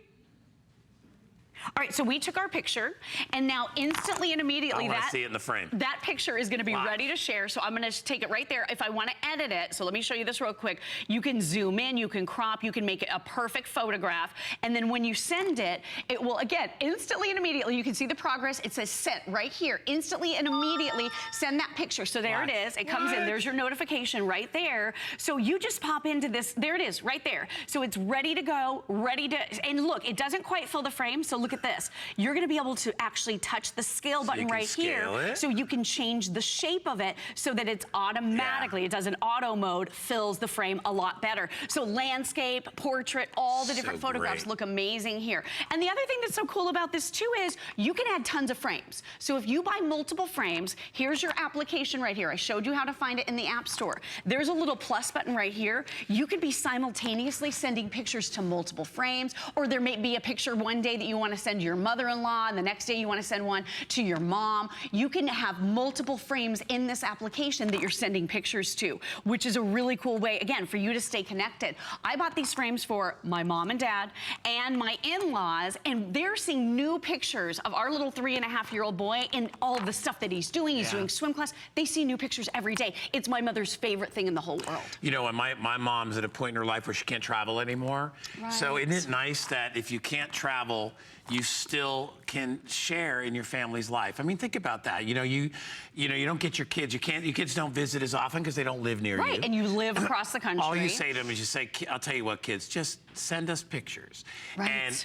All right, so we took our picture, and now instantly and immediately I want to see it in the frame. That picture is going to be ready to share. So I'm going to take it right there. If I want to edit it, so let me show you this real quick. You can zoom in, you can crop, you can make it a perfect photograph, and then when you send it, it will again instantly and immediately. You can see the progress. It says sent right here. Instantly and immediately send that picture. So there it is. It comes in. There's your notification right there. So you just pop into this. There it is, right there. So it's ready to go, ready to. And look, it doesn't quite fill the frame. So look at this. You're going to be able to actually touch the scale button right here, so you can change the shape of it so that it's automatically, it does an auto mode, fills the frame a lot better. So landscape, portrait, all the different photographs look amazing here. And the other thing that's so cool about this too is you can add tons of frames. So if you buy multiple frames, here's your application right here. I showed you how to find it in the App Store. There's a little plus button right here. You could be simultaneously sending pictures to multiple frames, or there may be a picture one day that you want to send your mother-in-law, and the next day you want to send one to your mom. You can have multiple frames in this application that you're sending pictures to, which is a really cool way, again, for you to stay connected. I bought these frames for my mom and dad and my in-laws, and they're seeing new pictures of our little 3.5-year-old boy and all of the stuff that he's doing. He's doing swim class. They see new pictures every day. It's my mother's favorite thing in the whole world. You know, and my mom's at a point in her life where she can't travel anymore. So isn't it nice that if you can't travel, you still can share in your family's life? I mean, think about that. You know, you don't get your kids. Your kids don't visit as often because they don't live near you. Right, and you live across the country. All you say to them is you say, I'll tell you what, kids, just send us pictures.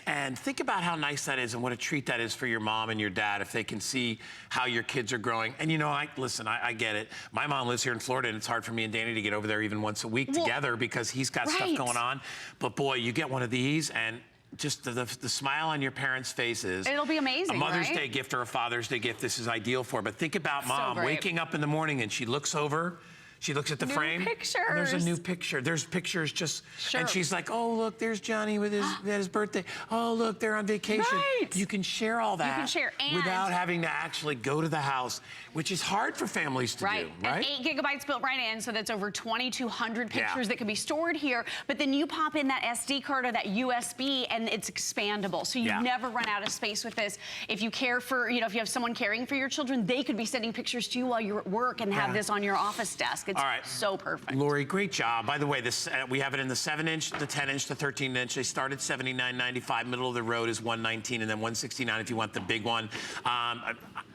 And think about how nice that is and what a treat that is for your mom and your dad if they can see how your kids are growing. And you know, listen, I get it. My mom lives here in Florida, and it's hard for me and Danny to get over there even once a week together because he's got stuff going on. But boy, you get one of these and just the smile on your parents' faces. It'll be amazing, A Mother's Day gift or a Father's Day gift, this is ideal for. But think about Mom waking up in the morning and she looks over, She looks at the new frame. Pictures. And there's a new picture. There's pictures just, and she's like, oh, look, there's Johnny with his birthday. Oh, look, they're on vacation. Right. You can share all that. You can share, and without having to actually go to the house, which is hard for families to do, right? And 8 gigabytes built right in, so that's over 2,200 pictures that can be stored here. But then you pop in that SD card or that USB, and it's expandable. So you never run out of space with this. If you care for, you know, if you have someone caring for your children, they could be sending pictures to you while you're at work and have this on your office desk. It's so perfect. Lori, great job. By the way, this we have it in the 7-inch, the 10-inch, the 13-inch. They start at $79.95. Middle of the road is $119, and then $169 if you want the big one.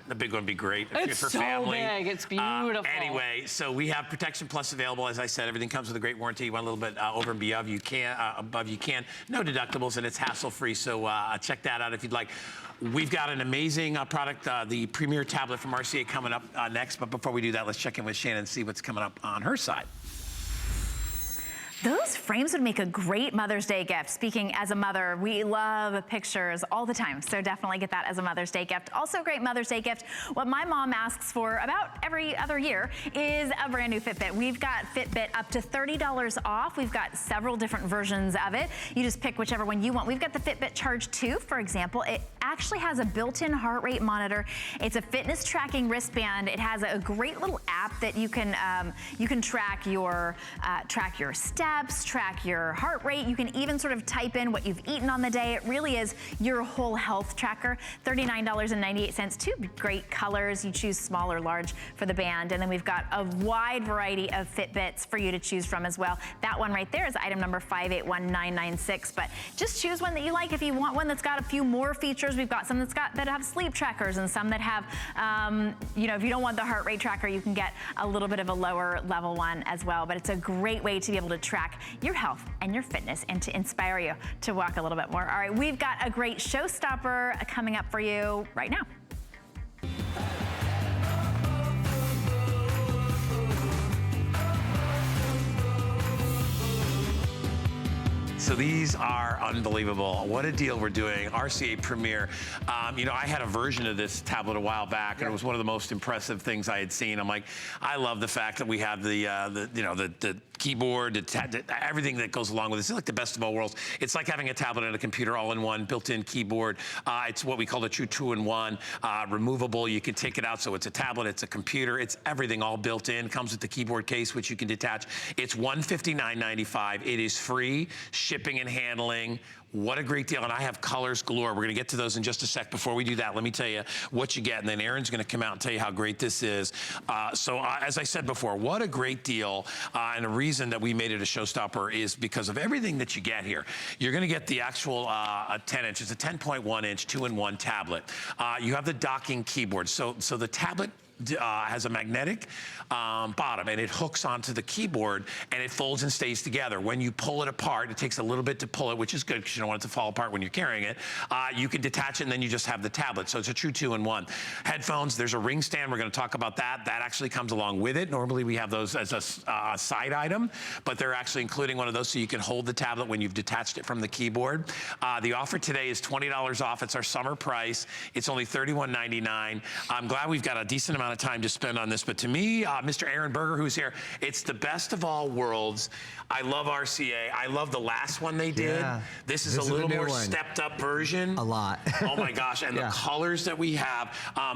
The big one would be great it's for so family. Big. It's beautiful. Anyway, so we have Protection Plus available. As I said, everything comes with a great warranty. You want a little bit over and above, you can. No deductibles, and it's hassle-free. So check that out if you'd like. We've got an amazing product, the Premier tablet from RCA coming up next. But before we do that, let's check in with Shannon and see what's coming up on her side. Those frames would make a great Mother's Day gift. Speaking as a mother, we love pictures all the time, so definitely get that as a Mother's Day gift. Also a great Mother's Day gift, what my mom asks for about every other year is a brand new Fitbit. We've got Fitbit up to $30 off. We've got several different versions of it. You just pick whichever one you want. We've got the Fitbit Charge 2, for example. It actually has a built-in heart rate monitor. It's a fitness tracking wristband. It has a great little app that you can track your steps, track your heart rate. You can even sort of type in what you've eaten on the day. It really is your whole health tracker. $39.98, 2 great colors. You choose small or large for the band. And then we've got a wide variety of Fitbits for you to choose from as well. That one right there is item number 581996. But just choose one that you like. If you want one that's got a few more features, we've got some that have sleep trackers and some that have, you know, if you don't want the heart rate tracker, you can get a little bit of a lower level one as well. But it's a great way to be able to track your health and your fitness and to inspire you to walk a little bit more. All right, we've got a great showstopper coming up for you right now. So these are unbelievable. What a deal we're doing. RCA Premier. You know, I had a version of this tablet a while back, and it was one of the most impressive things I had seen. I'm like, I love the fact that we have the keyboard, everything that goes along with this. It's like the best of all worlds. It's like having a tablet and a computer all in one, built-in keyboard. It's what we call a true two-in-one, removable. You can take it out, so it's a tablet, it's a computer, it's everything all built in. Comes with the keyboard case, which you can detach. It's $159.95. It is free shipping and handling. What a great deal, and I have colors galore. We're gonna get to those in just a sec. Before we do that, let me tell you what you get, and then Aaron's gonna come out and tell you how great this is. As I said before, what a great deal, and a reason that we made it a showstopper is because of everything that you get here. You're gonna get the actual 10-inch, it's a 10.1-inch, 2-in-1 tablet. You have the docking keyboard, so the tablet has a magnetic bottom, and it hooks onto the keyboard, and it folds and stays together. When you pull it apart, it takes a little bit to pull it, which is good because you don't want it to fall apart when you're carrying it. You can detach it, and then you just have the tablet. So it's a true 2-in-1. Headphones, there's a ring stand. We're going to talk about that. That actually comes along with it. Normally we have those as a side item, but they're actually including one of those so you can hold the tablet when you've detached it from the keyboard. The offer today is $20 off. It's our summer price. It's only $31.99. I'm glad we've got a decent amount of time to spend on this, but to me, Mr. Aaron Berger, who's here, it's the best of all worlds. I love RCA. I love the last one they did. Yeah. This is a little more stepped up version. A lot. Oh my gosh, and the colors that we have.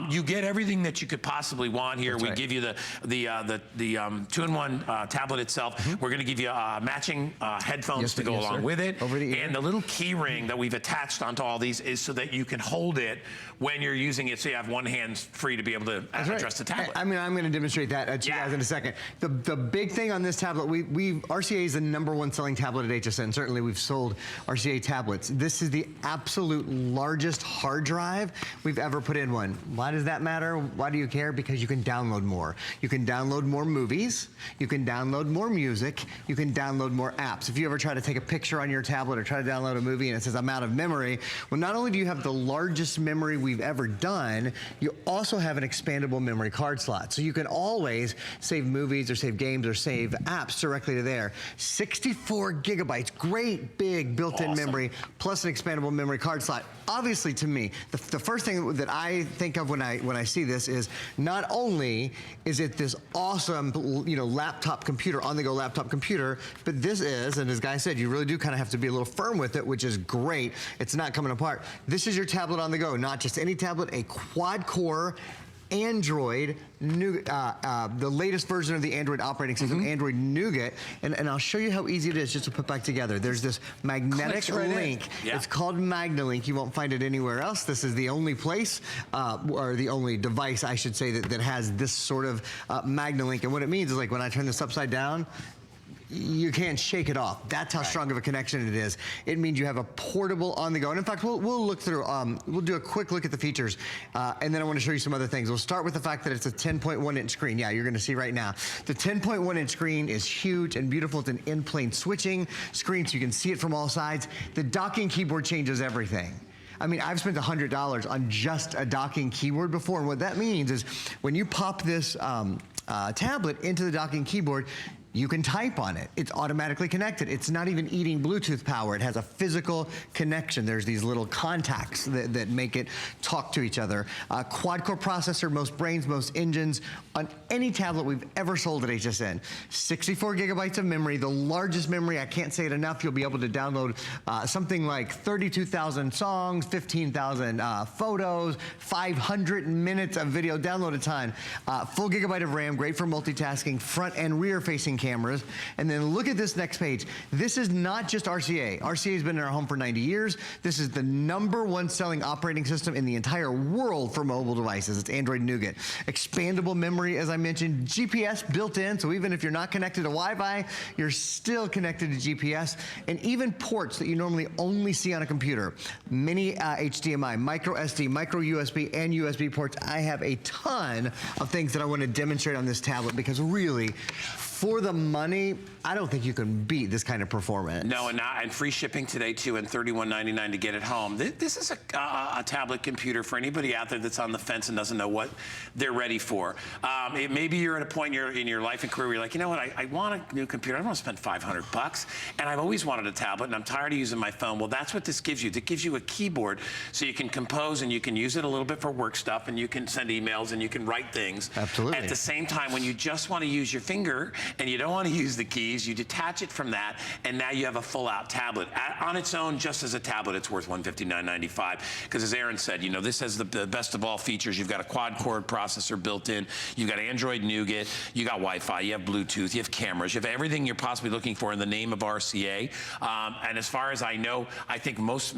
You get everything that you could possibly want here. That's we give you the 2-in-1 tablet itself. We're gonna give you matching headphones to go along with it. Over the ear. And the little key ring that we've attached onto all these is so that you can hold it when you're using it, so you have one hand free to be able to address the tablet. I mean, I'm going to demonstrate that to you guys in a second. The big thing on this tablet, RCA is the #1 selling tablet at HSN. Certainly, we've sold RCA tablets. This is the absolute largest hard drive we've ever put in one. Why does that matter? Why do you care? Because you can download more. You can download more movies. You can download more music. You can download more apps. If you ever try to take a picture on your tablet or try to download a movie and it says, I'm out of memory, well, not only do you have the largest memory we've ever done, you also have an expandable memory memory card slot. So you can always save movies or save games or save apps directly to there. 64 gigabytes, great big built-in memory, plus an expandable memory card slot. Obviously, to me, the first thing that I think of when I see this is not only is it this awesome, laptop computer, on-the-go laptop computer, but this is, and as Guy said, you really do kind of have to be a little firm with it, which is great. It's not coming apart. This is your tablet on the go, not just any tablet, a quad-core Android, the latest version of the Android operating system, Android Nougat, and I'll show you how easy it is just to put back together. There's this magnetic link. Yeah. It's called MagnaLink. You won't find it anywhere else. This is the only place, or the only device, I should say, that has this sort of MagnaLink. And what it means is, like, when I turn this upside down, you can't shake it off. That's how strong of a connection it is. It means you have a portable on the go. And in fact, we'll look through, we'll do a quick look at the features, and then I want to show you some other things. We'll start with the fact that it's a 10.1-inch screen. Yeah, you're going to see right now. The 10.1-inch screen is huge and beautiful. It's an in-plane switching screen, so you can see it from all sides. The docking keyboard changes everything. I mean, I've spent $100 on just a docking keyboard before, and what that means is when you pop this tablet into the docking keyboard, you can type on it. It's automatically connected. It's not even eating Bluetooth power. It has a physical connection. There's these little contacts that make it talk to each other. Quad-core processor, most brains, most engines on any tablet we've ever sold at HSN. 64 gigabytes of memory, the largest memory. I can't say it enough. You'll be able to download something like 32,000 songs, 15,000 photos, 500 minutes of video downloaded time. Full gigabyte of RAM, great for multitasking, front and rear facing cameras. And then look at this next page. This is not just RCA. RCA has been in our home for 90 years. This is the #1 selling operating system in the entire world for mobile devices. It's Android Nougat. Expandable memory, as I mentioned, GPS built in, so even if you're not connected to Wi-Fi, you're still connected to GPS, and even ports that you normally only see on a computer. Mini HDMI, micro SD, micro USB, and USB ports. I have a ton of things that I want to demonstrate on this tablet because really, for the money, I don't think you can beat this kind of performance. No, and free shipping today too, and $31.99 to get it home. This is a tablet computer for anybody out there that's on the fence and doesn't know what they're ready for. Maybe you're at a point in your life and career where you're like, you know what, I want a new computer. I don't want to spend $500, and I've always wanted a tablet, and I'm tired of using my phone. Well, that's what this gives you. It gives you a keyboard so you can compose, and you can use it a little bit for work stuff, and you can send emails, and you can write things. Absolutely. At the same time, when you just want to use your finger and you don't want to use the keys, you detach it from that, and now you have a full-out tablet. On its own, just as a tablet, it's worth $159.95. Because as Aaron said, this has the best of all features. You've got a quad-core processor built in. You've got Android Nougat. You got Wi-Fi. You have Bluetooth. You have cameras. You have everything you're possibly looking for in the name of RCA. And as far as I know, I think most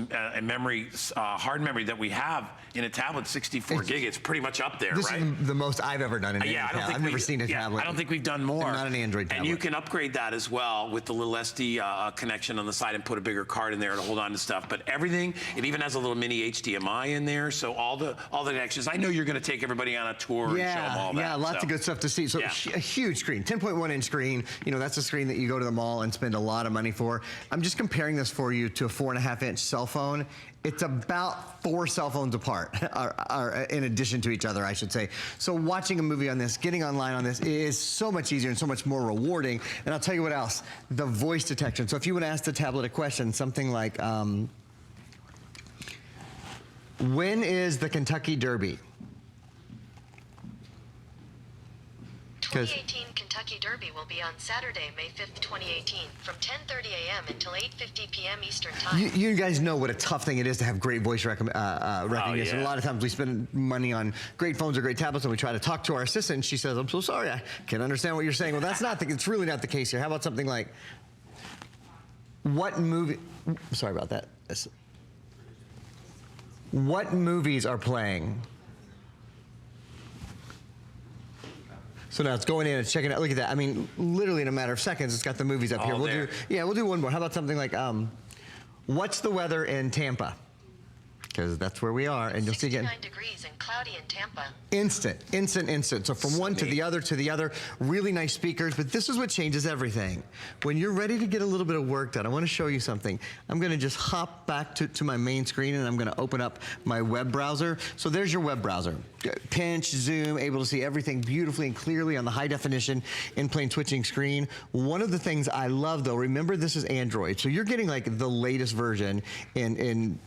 hard memory that we have in a tablet, 64 gig, it's pretty much up there, this right? This is the most I've ever done in any tablet. I've never seen a tablet. I don't think we've done more. Not an Android tablet. And you can upgrade that as well with the little SD connection on the side and put a bigger card in there to hold on to stuff. But everything, it even has a little mini HDMI in there. So all the connections. I know you're going to take everybody on a tour and show them all that. Yeah, lots of good stuff to see. So a huge screen, 10.1-inch screen. That's a screen that you go to the mall and spend a lot of money for. I'm just comparing this for you to a 4.5-inch cell phone. It's about 4 cell phones apart, or in addition to each other, I should say. So watching a movie on this, getting online on this is so much easier and so much more rewarding. And I'll tell you what else, the voice detection. So if you want to ask the tablet a question, something like, when is the Kentucky Derby? 2018 Kentucky Derby will be on Saturday, May 5th, 2018, from 10:30 a.m. until 8:50 p.m. Eastern Time. You guys know what a tough thing it is to have great voice recognition. A lot of times we spend money on great phones or great tablets, and we try to talk to our assistant, and she says, "I'm so sorry, I can't understand what you're saying." Well, that's it's really not the case here. How about something like, what movie? Sorry about that. What movies are playing? So now it's going in and checking out. Look at that. I mean, literally in a matter of seconds, it's got the movies up here. We'll do one more. How about something like, what's the weather in Tampa? because that's where we are, and you'll see again. 69 degrees and cloudy in Tampa. Instant. So from one to the other, really nice speakers, but this is what changes everything. When you're ready to get a little bit of work done, I want to show you something. I'm going to just hop back to my main screen, and I'm going to open up my web browser. So there's your web browser. Pinch, zoom, able to see everything beautifully and clearly on the high definition in-plane switching screen. One of the things I love, though, remember this is Android, so you're getting like the latest version in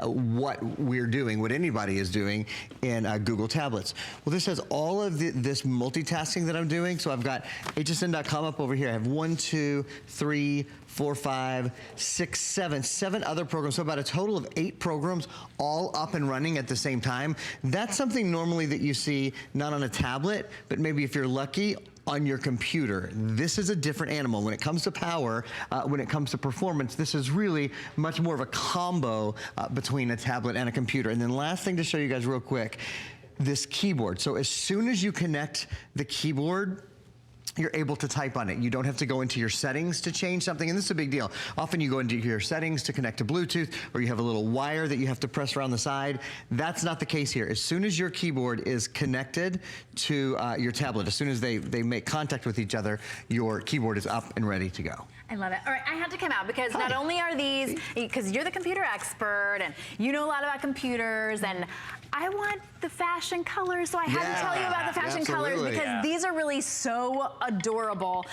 what we're doing, what anybody is doing in Google tablets. Well, this has all of this multitasking that I'm doing. So I've got hsn.com up over here. I have 1, 2, 3, 4, 5, 6, 7 other programs. So about a total of 8 programs all up and running at the same time. That's something normally that you see not on a tablet, but maybe if you're lucky, on your computer. This is a different animal. When it comes to power, when it comes to performance, this is really much more of a combo between a tablet and a computer. And then last thing to show you guys real quick, this keyboard. So as soon as you connect the keyboard, you're able to type on it. You don't have to go into your settings to change something, and this is a big deal. Often you go into your settings to connect to Bluetooth, or you have a little wire that you have to press around the side. That's not the case here. As soon as your keyboard is connected to your tablet, as soon as they make contact with each other, your keyboard is up and ready to go. I love it. All right, I had to come out because not only are these, because you're the computer expert and you know a lot about computers, and I want the fashion colors, so I had to tell you about the fashion colors because these are really so adorable.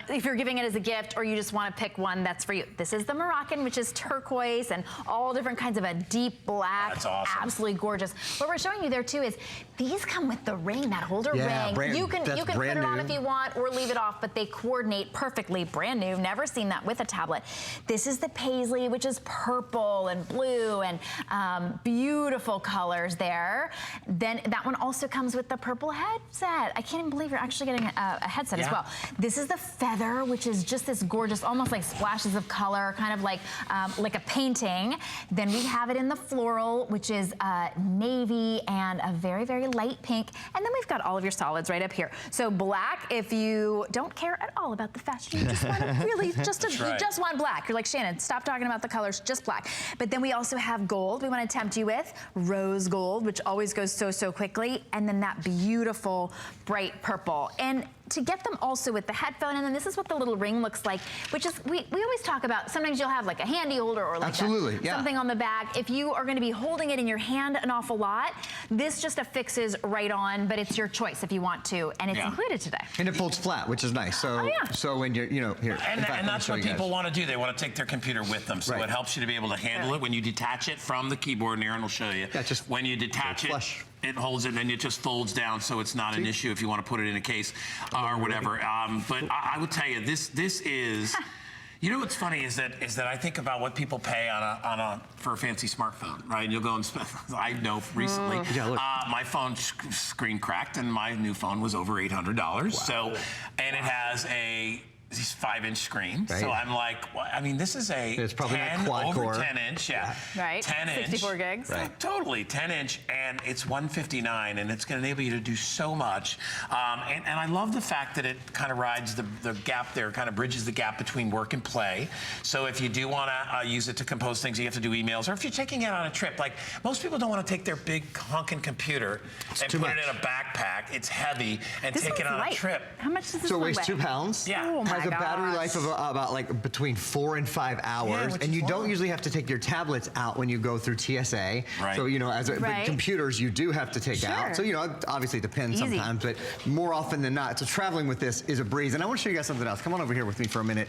If you're giving it as a gift or you just want to pick one that's for you. This is the Moroccan, which is turquoise and all different kinds of a deep black. That's awesome. Absolutely gorgeous. What we're showing you there too is these come with the ring, that holder ring. You can put it on if you want or leave it off, but they coordinate perfectly. Brand new, never seen that with a tablet. This is the paisley, which is purple and blue and beautiful colors there. Then that one also comes with the purple headset. I can't even believe you're actually getting a headset as well. This is the feather, which is just this gorgeous, almost like splashes of color, kind of like a painting. Then we have it in the floral, which is navy and a very, very light pink. And then we've got all of your solids right up here. So black, if you don't care at all about the fashion, you just want to really, you just want black. You're like, Shannon, stop talking about the colors, just black. But then we also have gold we want to tempt you with, rose gold, which always goes so quickly, and then that beautiful bright purple. And to get them also with the headphone, and then this is what the little ring looks like, which is, we always talk about, sometimes you'll have like a handy holder or like something on the back. If you are gonna be holding it in your hand an awful lot, this just affixes right on, but it's your choice if you want to, and it's included today. And it folds flat, which is nice. So, so when you're, here. And that's what people want to do. They want to take their computer with them, so it helps you to be able to handle it when you detach it from the keyboard, and Aaron will show you. Just when you detach it, it holds it, and then it just folds down, so it's not an issue if you want to put it in a case or whatever. But I would tell you, this is. You know what's funny is that I think about what people pay for a fancy smartphone, right? And you'll go and spend. I know recently, my phone screen cracked, and my new phone was over $800. Wow. So, and it has a 5-inch screen. Right. So I'm like, well, I mean, this is it's probably 10 over 10-inch, right? 10-inch, 64 gigs, right? Totally, 10-inch, and it's $159, and it's going to enable you to do so much. And I love the fact that it kind of rides the gap there, kind of bridges the gap between work and play. So if you do want to use it to compose things, you have to do emails, or if you're taking it on a trip, like most people don't want to take their big honking computer and put it in a backpack. It's heavy, and take it on a trip. How much does this So it weighs 2 pounds? Yeah. Oh my has a battery life of about like between 4 and 5 hours, and you don't usually have to take your tablets out when you go through TSA. Right. So as the computers, you do have to take out. So obviously it depends sometimes, but more often than not. So traveling with this is a breeze. And I want to show you guys something else. Come on over here with me for a minute.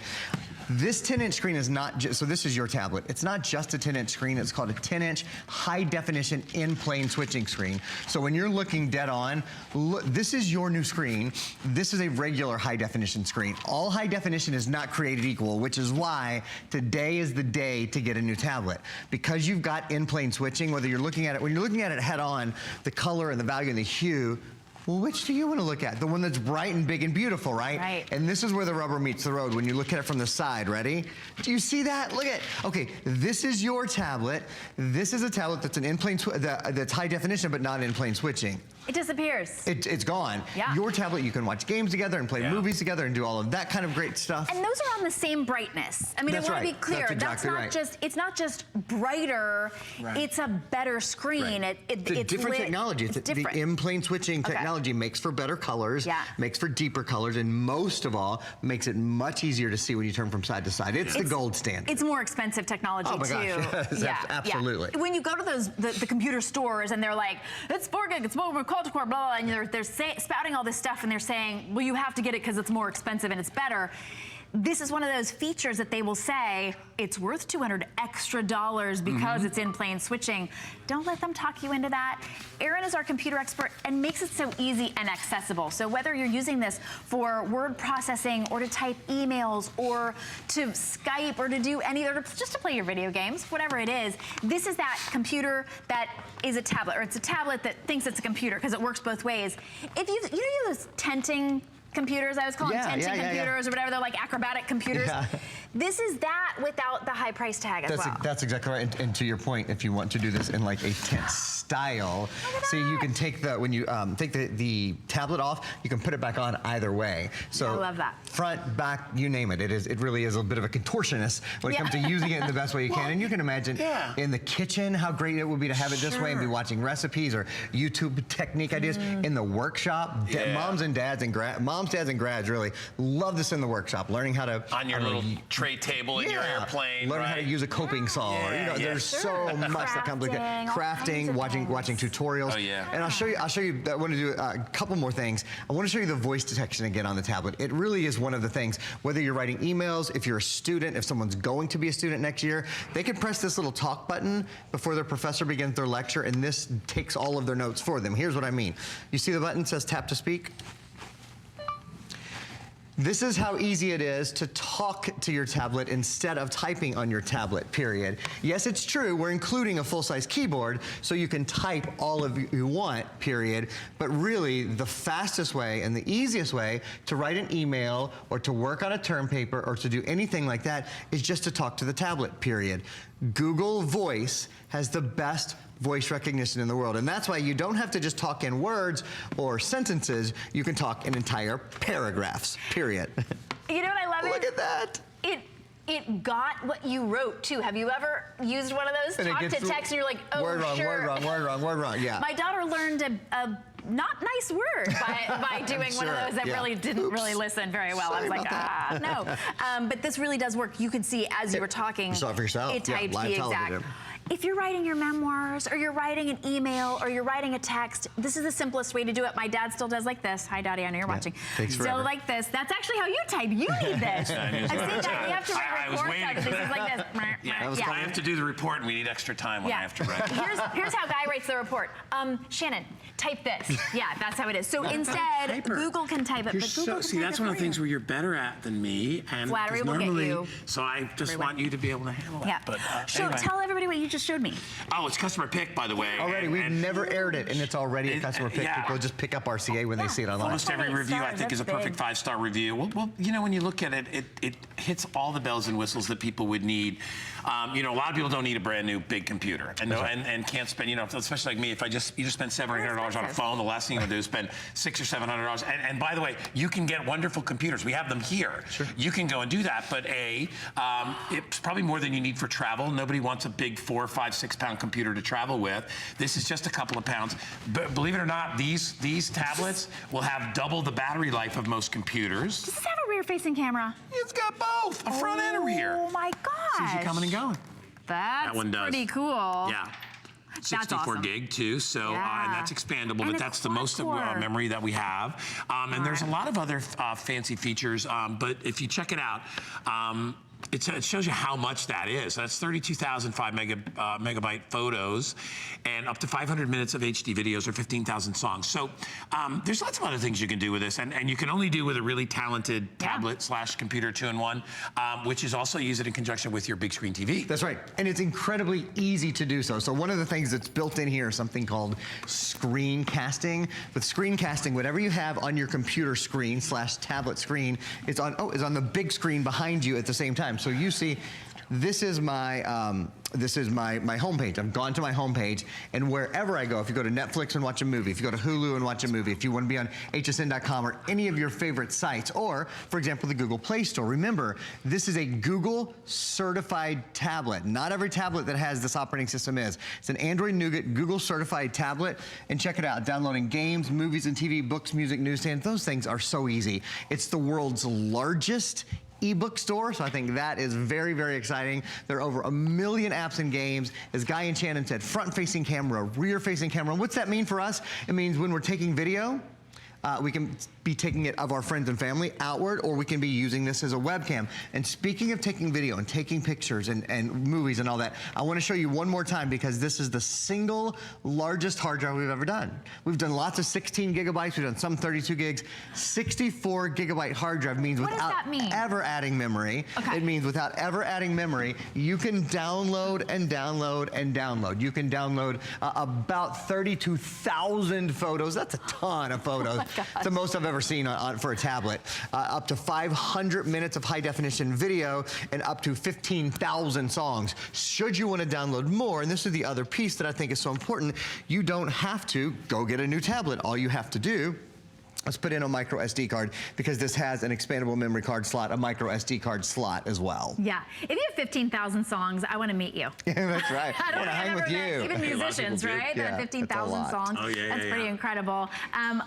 This 10-inch screen is not just, so this is your tablet. It's not just a 10-inch screen. It's called a 10-inch high-definition in-plane switching screen. So when you're looking dead on, look, this is your new screen. This is a regular high-definition screen. All high-definition is not created equal, which is why today is the day to get a new tablet. Because you've got in-plane switching, whether you're looking at it, when you're looking at it head-on, the color and the value and the hue, well, which do you want to look at? The one that's bright and big and beautiful, right? Right. And this is where the rubber meets the road when you look at it from the side. Ready? Do you see that? Look at, okay, this is your tablet. This is a tablet that's an in-plane, that's high definition, but not in-plane switching. It disappears. It's gone. Yeah. Your tablet, you can watch games together and play movies together and do all of that kind of great stuff. And those are on the same brightness. I mean, I want to be clear. That's exactly it's not just brighter, it's a better screen. It's different technology. It's different. The in-plane switching technology makes for better colors, makes for deeper colors, and most of all, makes it much easier to see when you turn from side to side. It's the gold standard. It's more expensive technology, oh my too. Gosh. Yes, absolutely. When you go to the computer stores and they're like, it's 4 gig, it's more quad-core, blah, blah, and they're spouting all this stuff and they're saying, well, you have to get it because it's more expensive and it's better. This is one of those features that they will say, it's worth $200 extra because it's in-plane switching. Don't let them talk you into that. Aaron is our computer expert and makes it so easy and accessible. So whether you're using this for word processing or to type emails or to Skype or to do any other, just to play your video games, whatever it is, this is that computer that is a tablet, or it's a tablet that thinks it's a computer because it works both ways. If you know those tenting computers, I was calling tenting computers or whatever, they're like acrobatic computers. This is that without the high price tag as well. That's exactly right. And to your point, if you want to do this in like a tent style, so you can take when you take the tablet off, you can put it back on either way. So I love that. Front, back, you name it. It really is a bit of a contortionist when it comes to using it in the best way you can. And you can imagine in the kitchen how great it would be to have it this way and be watching recipes or YouTube technique ideas. In the workshop, moms, dads, and grads really love this in the workshop, learning how to on your little tray table in your airplane, learn how to use a coping saw. There's so much that comes with it. Crafting, watching tutorials. And I'll show you. I want to do a couple more things. I want to show you the voice detection again on the tablet. It really is one of the things. Whether you're writing emails, if you're a student, if someone's going to be a student next year, they can press this little talk button before their professor begins their lecture, and this takes all of their notes for them. Here's what I mean. You see the button says tap to speak? This is how easy it is to talk to your tablet instead of typing on your tablet, period. Yes, it's true, we're including a full-size keyboard so you can type all of you want, period. But really, the fastest way and the easiest way to write an email or to work on a term paper or to do anything like that is just to talk to the tablet, period. Google Voice has the best voice recognition in the world. And that's why you don't have to just talk in words or sentences. You can talk in entire paragraphs, period. You know what I love? Look at that. It got what you wrote, too. Have you ever used one of those? Talk to text and you're like, oh, word wrong, sure. Word wrong, yeah. My daughter learned a not nice word by doing one of those that really didn't really listen very well. I was like, no. But this really does work. You can see as you were talking. You saw it for yourself. It typed the exact. If you're writing your memoirs or you're writing an email or you're writing a text, this is the simplest way to do it. My dad still does like this. Hi, Daddy, I know you're watching. Still like this. That's actually how you type. You need this. I've seen that. We have to write reports out of this. It's like this. I have to do the report and we need extra time when I have to write. Here's how Guy writes the report. Shannon, type this. Yeah, that's how it is. So instead, Google can type it. See, that's one of the things where you're better at than me. And flattery will get you. So I just want you to be able to handle it. But anyway. Tell everybody what you just showed me. Oh, it's customer pick, by the way. Already, we've never aired it, and it's already a customer pick. People just pick up RCA when they see it online. Almost every review, I think, is a perfect 5-star review. Well, you know, when you look at it, it hits all the bells and whistles that people would need. You know, a lot of people don't need a brand new big computer, and can't spend, you know, especially like me, if you just spend $700 on a phone, the last thing you want to do is spend $600 or $700. And by the way, you can get wonderful computers. We have them here. You can go and do that, but it's probably more than you need for travel. Nobody wants a big 4, 5, 6 pound computer to travel with. This is just a couple of pounds. But believe it or not, these tablets will have double the battery life of most computers. Does this have a rear-facing camera? It's got both, a front and a rear. Oh my gosh. Sees you coming and going. That one does. Pretty cool. Yeah. 64 gig too, so and that's expandable, but that's the most memory that we have. And there's a lot of other fancy features, but if you check it out, it shows you how much that is. That's 32,005 megabyte photos and up to 500 minutes of HD videos or 15,000 songs. So there's lots of other things you can do with this, and you can only do with a really talented tablet / computer 2-in-1, which is also use it in conjunction with your big screen TV. That's right, and it's incredibly easy to do so. So one of the things that's built in here is something called screencasting. With screencasting, whatever you have on your computer screen / tablet screen is on the big screen behind you at the same time. So you see, this is my this is my homepage. I've gone to my homepage, and wherever I go, if you go to Netflix and watch a movie, if you go to Hulu and watch a movie, if you want to be on hsn.com or any of your favorite sites, or, for example, the Google Play Store, remember, this is a Google certified tablet. Not every tablet that has this operating system is. It's an Android Nougat Google certified tablet, and check it out. Downloading games, movies and TV, books, music, newsstand, those things are so easy. It's the world's largest ebook store, so I think that is very, very exciting. There are over 1 million apps and games. As Guy and Shannon said, front-facing camera, rear-facing camera. What's that mean for us? It means when we're taking video, we can be taking it of our friends and family outward, or we can be using this as a webcam. And speaking of taking video and taking pictures and movies and all that, I want to show you one more time because this is the single largest hard drive we've ever done. We've done lots of 16 gigabytes, we've done some 32 gigs. 64 gigabyte hard drive means without ever adding memory. Okay. It means without ever adding memory, you can download and download and download. You can download about 32,000 photos. That's a ton of photos. It's the most I've ever seen for a tablet. Up to 500 minutes of high definition video and up to 15,000 songs. Should you want to download more, and this is the other piece that I think is so important, you don't have to go get a new tablet. All you have to do, let's put in a micro SD card because this has an expandable memory card slot, a micro SD card slot as well. Yeah, if you have 15,000 songs, I want to meet you. Yeah, that's right. I want to hang with you. Even musicians, right? Yeah, that 15,000 songs. Oh, yeah, that's pretty incredible.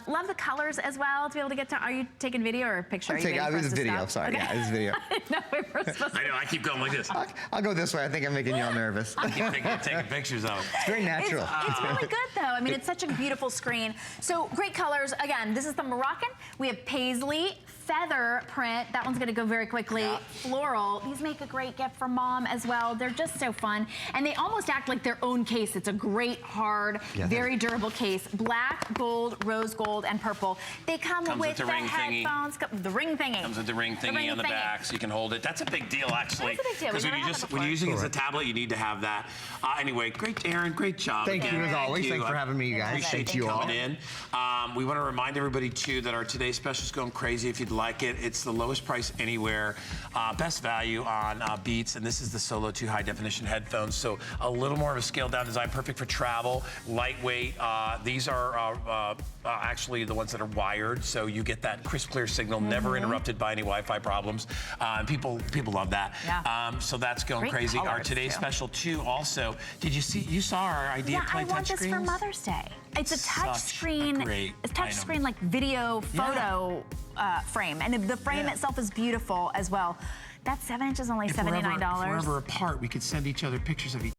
Love the colors as well to be able to get to. Are you taking video or a picture? This is video. Sorry, yeah, this is video. I know. I keep going like this. I'll go this way. I think I'm making y'all nervous. I keep taking pictures of it. It's very natural. It's really good though. I mean, it's such a beautiful screen. So great colors. Again, this is the Moroccan. We have paisley, feather print. That one's gonna go very quickly. Yeah. Floral. These make a great gift for mom as well. They're just so fun. And they almost act like their own case. It's a great, hard, very durable case. Black, gold, rose gold, and purple. They come with the headphones. The ring thingy. Comes with the ring thingy on the back so you can hold it. That's a big deal, actually. That's a big deal. Because when you're using it as a tablet, you need to have that. Anyway, great, Aaron. Great job. Thank you as always. Thanks for having me, you guys. Appreciate you coming in. We want to remind everybody, too, that our today's special is going crazy if you'd like it. It's the lowest price anywhere. Best value on Beats, and this is the Solo 2 high definition headphones. So a little more of a scaled down design, perfect for travel, lightweight. These are actually the ones that are wired, so you get that crisp, clear signal, never interrupted by any Wi-Fi problems. People love that. Yeah. So that's going crazy. Our today's special too. Also, did you see? You saw our idea play touch screens? I want this for Mother's Day. It's a touch screen. It's touch screen like video photo frame, and the frame itself is beautiful as well. That 7 inches only $79. If we're ever apart, we could send each other pictures of each